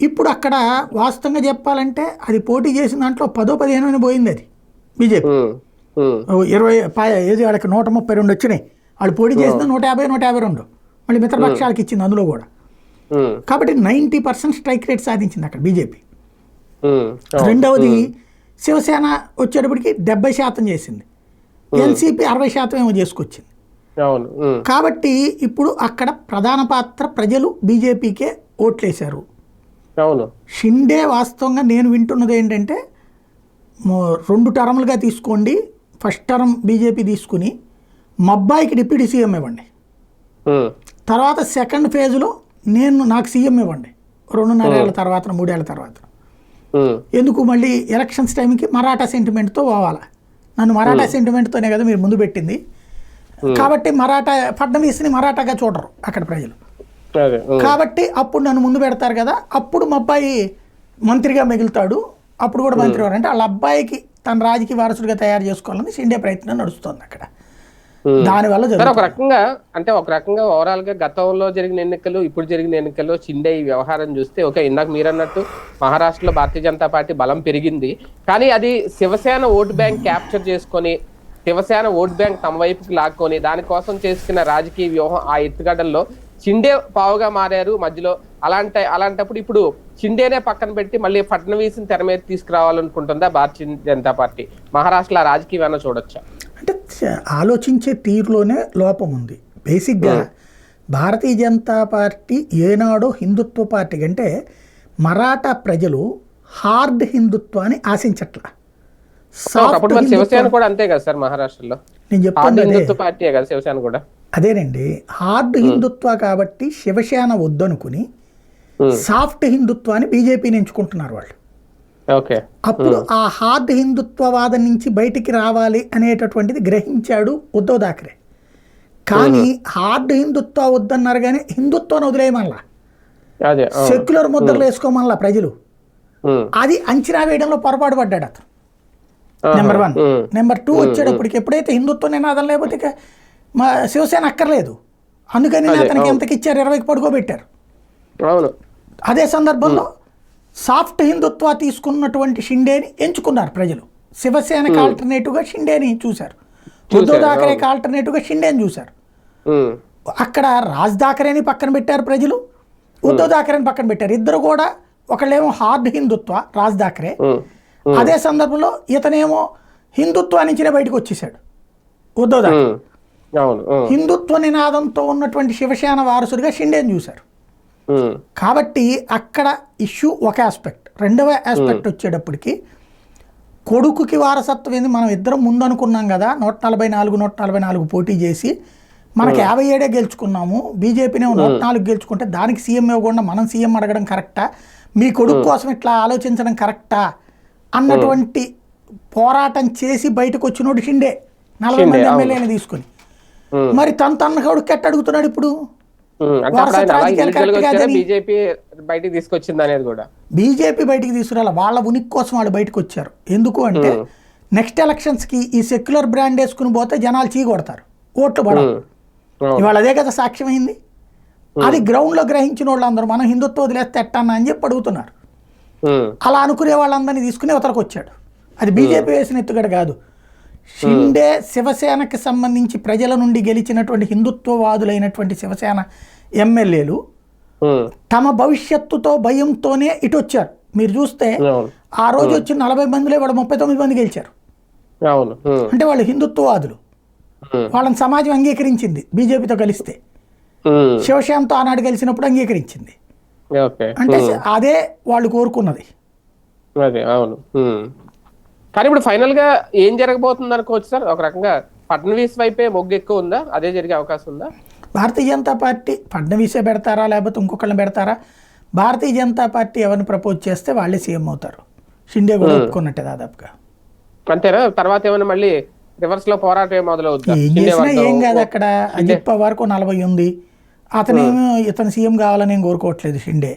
S2: ఇప్పుడు అక్కడ వాస్తవంగా చెప్పాలంటే అది పోటీ చేసిన దాంట్లో 10, 15 పోయింది అది బీజేపీ. 20 వాళ్ళకి 132 వచ్చినాయి. వాళ్ళు పోటీ చేసిన 150, 152 మళ్ళీ మిత్రపక్షాలకు ఇచ్చింది అందులో కూడా. కాబట్టి 90% స్ట్రైక్ రేట్ సాధించింది అక్కడ బీజేపీ. రెండవది శివసేన వచ్చేటప్పటికి 70% చేసింది, ఎన్సీపీ 60% ఏమో చేసుకొచ్చింది. కాబట్టి ఇప్పుడు అక్కడ ప్రధాన పాత్ర ప్రజలు బీజేపీకే ఓట్లేశారు. షిండే వాస్తవంగా నేను వింటున్నది ఏంటంటే 2 టర్ములుగా తీసుకోండి, ఫస్ట్ టర్మ్ బీజేపీ తీసుకుని మా అబ్బాయికి డిప్యూటీ సీఎం ఇవ్వండి, తర్వాత సెకండ్ ఫేజ్లో నాకు సీఎం ఇవ్వండి 2.5 ఏళ్ల తర్వాత, 3 ఏళ్ల తర్వాత. ఎందుకు మళ్ళీ ఎలక్షన్స్ టైంకి మరాఠా సెంటిమెంట్తో పోవాలా, నన్ను మరాఠా సెంటిమెంట్తోనే కదా మీరు ముందు పెట్టింది. కాబట్టి ఫడ్నవీస్ని మరాఠాగా చూడరు అక్కడ ప్రజలు. కాబట్టి అప్పుడు నన్ను ముందు పెడతారు కదా, అప్పుడు మా అబ్బాయి మంత్రిగా మిగులుతాడు, అప్పుడు కూడా మంత్రి అంటే వాళ్ళ అబ్బాయికి తన రాజకీయ వారసుడిగా తయారు చేసుకోవాలని షిండే ప్రయత్నం నడుస్తుంది అక్కడ. దానివల్ల
S1: ఒక రకంగా ఓవరాల్ గా గతంలో జరిగిన ఎన్నికలు, ఇప్పుడు జరిగిన ఎన్నికల్లో షిండే ఈ వ్యవహారం చూస్తే ఓకే, ఇందాక మీరు అన్నట్టు మహారాష్ట్రలో భారతీయ జనతా పార్టీ బలం పెరిగింది, కానీ అది శివసేన ఓట్ బ్యాంక్ క్యాప్చర్ చేసుకొని, శివసేన ఓట్ బ్యాంక్ తమ వైపుకి లాక్కొని దానికోసం చేసుకున్న రాజకీయ వ్యూహం, ఆ ఎత్తుగడల్లో షిండే పావుగా మారారు మధ్యలో. అలాంటప్పుడు ఇప్పుడు షిండేనే పక్కన పెట్టి మళ్ళీ ఫడ్నవీస్ని తెర మీద తీసుకురావాలనుకుంటుందా భారతీయ జనతా పార్టీ? మహారాష్ట్రలో రాజకీయాన్ని చూడొచ్చా?
S2: అంటే ఆలోచించే తీరులోనే లోపం ఉంది. బేసిక్గా భారతీయ జనతా పార్టీ ఏనాడో హిందుత్వ పార్టీ కంటే మరాఠా ప్రజలు హార్డ్ హిందుత్వాన్ని ఆశించట్ల.
S1: శివసేన కూడా అంతే కదా సార్ మహారాష్ట్రలో, నేను చెప్తాను శివసేన కూడా
S2: అదేనండి. హార్డ్ హిందుత్వ కాబట్టి శివసేన వద్దనుకుని సాఫ్ట్ హిందుత్వాన్ని బీజేపీని ఎంచుకుంటున్నారు వాళ్ళు. అప్పుడు ఆ హార్డ్ హిందుత్వవాదం నుంచి బయటికి రావాలి అనేటటువంటిది గ్రహించాడు ఉద్ధవ్ థాకరే. కానీ హార్డ్ హిందుత్వ వద్దన్నారు, కానీ హిందుత్వాన్ని వదిలేయమల్లా, సెక్యులర్ ముద్రలు వేసుకోమల్లా ప్రజలు. అది అంచనా వేయడంలో పొరపాటు పడ్డాడు అతను. నెంబర్ 1. నెంబర్ 2 వచ్చేటప్పటికి ఎప్పుడైతే హిందుత్వ నినాదం లేకపోతే మా శివసేన అక్కర్లేదు, అందుకని అతనికి ఎంతకి ఇచ్చారు, 20కి పడుకోబెట్టారు. అదే సందర్భంలో సాఫ్ట్ హిందుత్వ తీసుకున్నటువంటి షిండేని ఎంచుకున్నారు ప్రజలు. శివసేనకి ఆల్టర్నేటివ్గా షిండేని చూశారు, ఉద్ధవ్ థాకరేకి ఆల్టర్నేటివ్గా షిండేని చూశారు.
S1: ఉమ్,
S2: అక్కడ రాజ్ థాకరేని పక్కన పెట్టారు ప్రజలు, ఉద్ధవ్ థాకరేని పక్కన పెట్టారు. ఇద్దరు కూడా ఒకళ్ళేమో హార్డ్ హిందుత్వ రాజ్ థాకరే,
S1: ఉమ్,
S2: అదే సందర్భంలో ఇతనేమో హిందుత్వ నుంచినే బయటకు వచ్చేసాడు ఉద్ధవ్ థాకరే.
S1: ఉమ్, అవును.
S2: హిందుత్వ నినాదంతో ఉన్నటువంటి శివసేన వారసుడిగా షిండేని చూశారు.
S1: ఉమ్,
S2: కాబట్టి అక్కడ ఇష్యూ ఒక ఆస్పెక్ట్. రెండవ ఆస్పెక్ట్ వచ్చేటప్పటికి కొడుకుకి వారసత్వం ఏంది, మనం ఇద్దరం ముందు అనుకున్నాం కదా 144 పోటీ చేసి మనకి 57 గెలుచుకున్నాము, బీజేపీనే 104 గెలుచుకుంటే దానికి సీఎం ఇవ్వకుండా మనం సీఎం అడగడం కరెక్టా, మీ కొడుకు కోసం ఇట్లా ఆలోచించడం కరెక్టా అన్నటువంటి పోరాటం చేసి బయటకు వచ్చినోడు షిండే 40 మంది ఎమ్మెల్యేని తీసుకొని. మరి తన కొడుకు ఎట్ట అడుగుతున్నాడు ఇప్పుడు?
S1: అంటే అప్పుడు ఆయన అలా individual గా వచ్చారా, బీజేపీ బయటికి తీసుకొచ్చింది అనేది కూడా?
S2: బీజేపీ బయటికి తీసుకురాలి, వాళ్ళ ఉనికి కోసం వాళ్ళు బయటకు వచ్చారు. ఎందుకు అంటే నెక్స్ట్ ఎలక్షన్స్కి ఈ సెక్యులర్ బ్రాండ్ వేసుకుని పోతే జనాలు చీకొడతారు, ఓట్లు పడవు. ఇవాళ అదే కదా సాక్ష్యమైంది. అది గ్రౌండ్లో గ్రహించిన వాళ్ళందరూ మనం హిందుత్వం వదిలేస్తే ఎట్టన్నా అని చెప్పి అడుగుతున్నారు. అలా అనుకునే వాళ్ళందరినీ తీసుకుని అవతలకు వచ్చాడు. అది బీజేపీ వేసిన ఎత్తుగడ కాదు. షిండే శివసేనకి సంబంధించి ప్రజల నుండి గెలిచినటువంటి హిందుత్వవాదులైనటువంటి శివసేన ఎమ్మెల్యేలు తమ భవిష్యత్తుతో భయంతోనే ఇటు వచ్చారు. మీరు చూస్తే ఆ రోజు వచ్చిన 40 మందిలో వాళ్ళు 39 మంది గెలిచారు. అంటే వాళ్ళు హిందుత్వవాదులు, వాళ్ళని సమాజం అంగీకరించింది. బీజేపీతో కలిస్తే శివసేనతో ఆనాడు కలిసినప్పుడు అంగీకరించింది. అంటే అదే వాళ్ళు కోరుకున్నది.
S1: అవును. కానీ ఇప్పుడు ఫైనల్ గా ఏం జరగబోతుంది అనుకోవచ్చు సార్? ఒక రకంగా ఫడ్నవీస్ వైపే మొగ్గు ఎక్కువ ఉందా? అదే జరిగే అవకాశం ఉందా?
S2: భారతీయ జనతా పార్టీ ఫడ్నవీసే పెడతారా లేకపోతే ఇంకొకళ్ళని పెడతారా? భారతీయ జనతా పార్టీ ఎవరిని ప్రపోజ్ చేస్తే వాళ్ళే సీఎం అవుతారు. షిండే కూడా ఒప్పుకున్నట్టే దాదాపుగా.
S1: అంతేనా? తర్వాత ఏమైనా మళ్ళీ రివర్స్ లో పోరాటం మొదలవుతుంది?
S2: ఏం చేసినా ఏం కాదు. అక్కడ అజిత్ పవార్ కు 40 ఉంది, అతనేమో ఇతను సీఎం కావాలని ఏం కోరుకోవట్లేదు. షిండే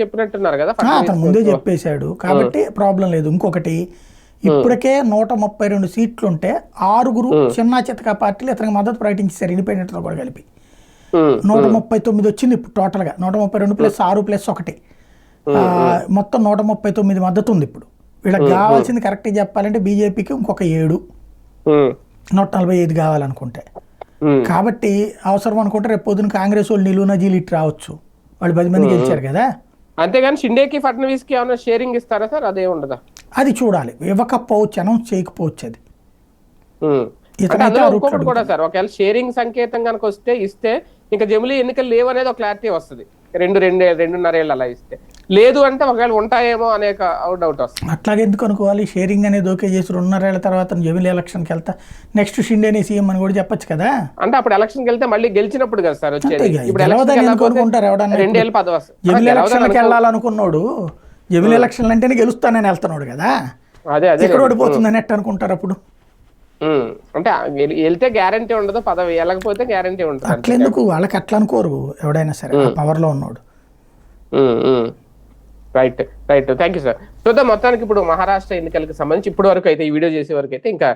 S1: చెప్పినట్టున్నారు కదా,
S2: అతను ముందే చెప్పేశాడు కాబట్టి ప్రాబ్లం లేదు. ఇంకొకటి, ఇప్పటికే 132 సీట్లుంటే 6 చిన్న చితకా పార్టీలు ఇతనికి మద్దతు ప్రకటించారు, ఇండిపెండెంట్ తో కూడా కలిపి 139 వచ్చింది ఇప్పుడు టోటల్ గా. 132 + 6 + 1 మొత్తం 139 మద్దతు ఉంది ఇప్పుడు. వీళ్ళకి కావాల్సింది కరెక్ట్గా చెప్పాలంటే బీజేపీకి ఇంకొక 7, 145 కావాలనుకుంటే. కాబట్టి అవసరం అనుకుంటే రేపు పొద్దున కాంగ్రెస్ వాళ్ళు నిలువున జీలిట్ రావచ్చు, వాళ్ళు 10 మంది గెలిచారు కదా.
S1: అంతేగాని షిండేకి ఫడ్నవీస్ కి ఏమైనా షేరింగ్ ఇస్తారా సార్? అదే ఉండదా?
S2: అది చూడాలి. ఇవ్వకపోవచ్చు, అనౌన్స్ చేయకపోవచ్చు. అది
S1: కూడా సార్ ఒకవేళ షేరింగ్ సంకేతం కనుక వస్తే ఇస్తే ఇంకా జమిలీ ఎన్నికలు లేవు అనేది ఒక క్లారిటీ వస్తుంది. 2.5 ఏళ్ళు అలా ఇస్తే. లేదు అంటే ఒకవేళ ఉంటాయేమో అనే డౌట్ వస్తుంది.
S2: అట్లాగే ఎందుకు అనుకోవాలి? షేరింగ్ అనేది ఓకే చేసి 2.5 ఏళ్ల తర్వాత జమిలీ ఎలక్షన్కి వెళ్తా నెక్స్ట్ షిండేనే సీఎం అని కూడా చెప్పొచ్చు కదా.
S1: అంటే అప్పుడు ఎలక్షన్కి వెళ్తే మళ్ళీ గెలిచినప్పుడు కదా సార్ వచ్చేది.
S2: అనుకుంటారు ఎవడన్నా
S1: 2 ఏళ్ళు పదవి వస్తుంది.
S2: జమిలీ ఎలక్షన్కి వెళ్ళాలనుకున్నాడు, జమిలీ ఎలక్షన్లు అంటేనే గెలుస్తానని వెళ్తున్నాడు కదా,
S1: అదే
S2: ఇక్కడ ఓడిపోతుందని ఎట్ట అనుకుంటారు అప్పుడు?
S1: అంటే వెళ్తే గ్యారంటీ ఉండదు, పదవి వెళ్ళకపోతే గ్యారంటీ ఉంటుంది.
S2: అట్లెందుకు? వాళ్ళకి అట్లా అనుకోరు ఎవడైనా సరే, పవర్ లో ఉన్నాడు.
S1: రైట్. Thank you sir. చూద్దాం మొత్తానికి ఇప్పుడు మహారాష్ట్ర ఎన్నికలకు సంబంధించి ఇప్పటి వరకు అయితే, ఈ వీడియో చేసే వరకు అయితే ఇంకా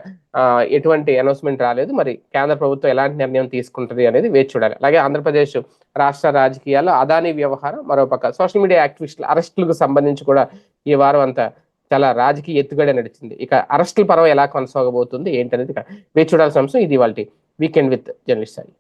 S1: ఎటువంటి అనౌన్స్మెంట్ రాలేదు. మరి కేంద్ర ప్రభుత్వం ఎలాంటి నిర్ణయం తీసుకుంటుంది అనేది వేచి చూడాలి. అలాగే ఆంధ్రప్రదేశ్ రాష్ట్ర రాజకీయాల్లో అదానీ వ్యవహారం, మరోపక్క సోషల్ మీడియా యాక్టివిస్టుల అరెస్టులకు సంబంధించి కూడా ఈ వారం అంతా చాలా రాజకీయ ఎత్తుగడే నడిచింది. ఇక అరెస్టుల పర్వం ఎలా కొనసాగబోతుంది ఏంటనేది వేచి చూడాల్సిన అంశం. ఇది వాళ్ళ వీకెండ్ విత్ జర్నలిస్ట్ సాయి.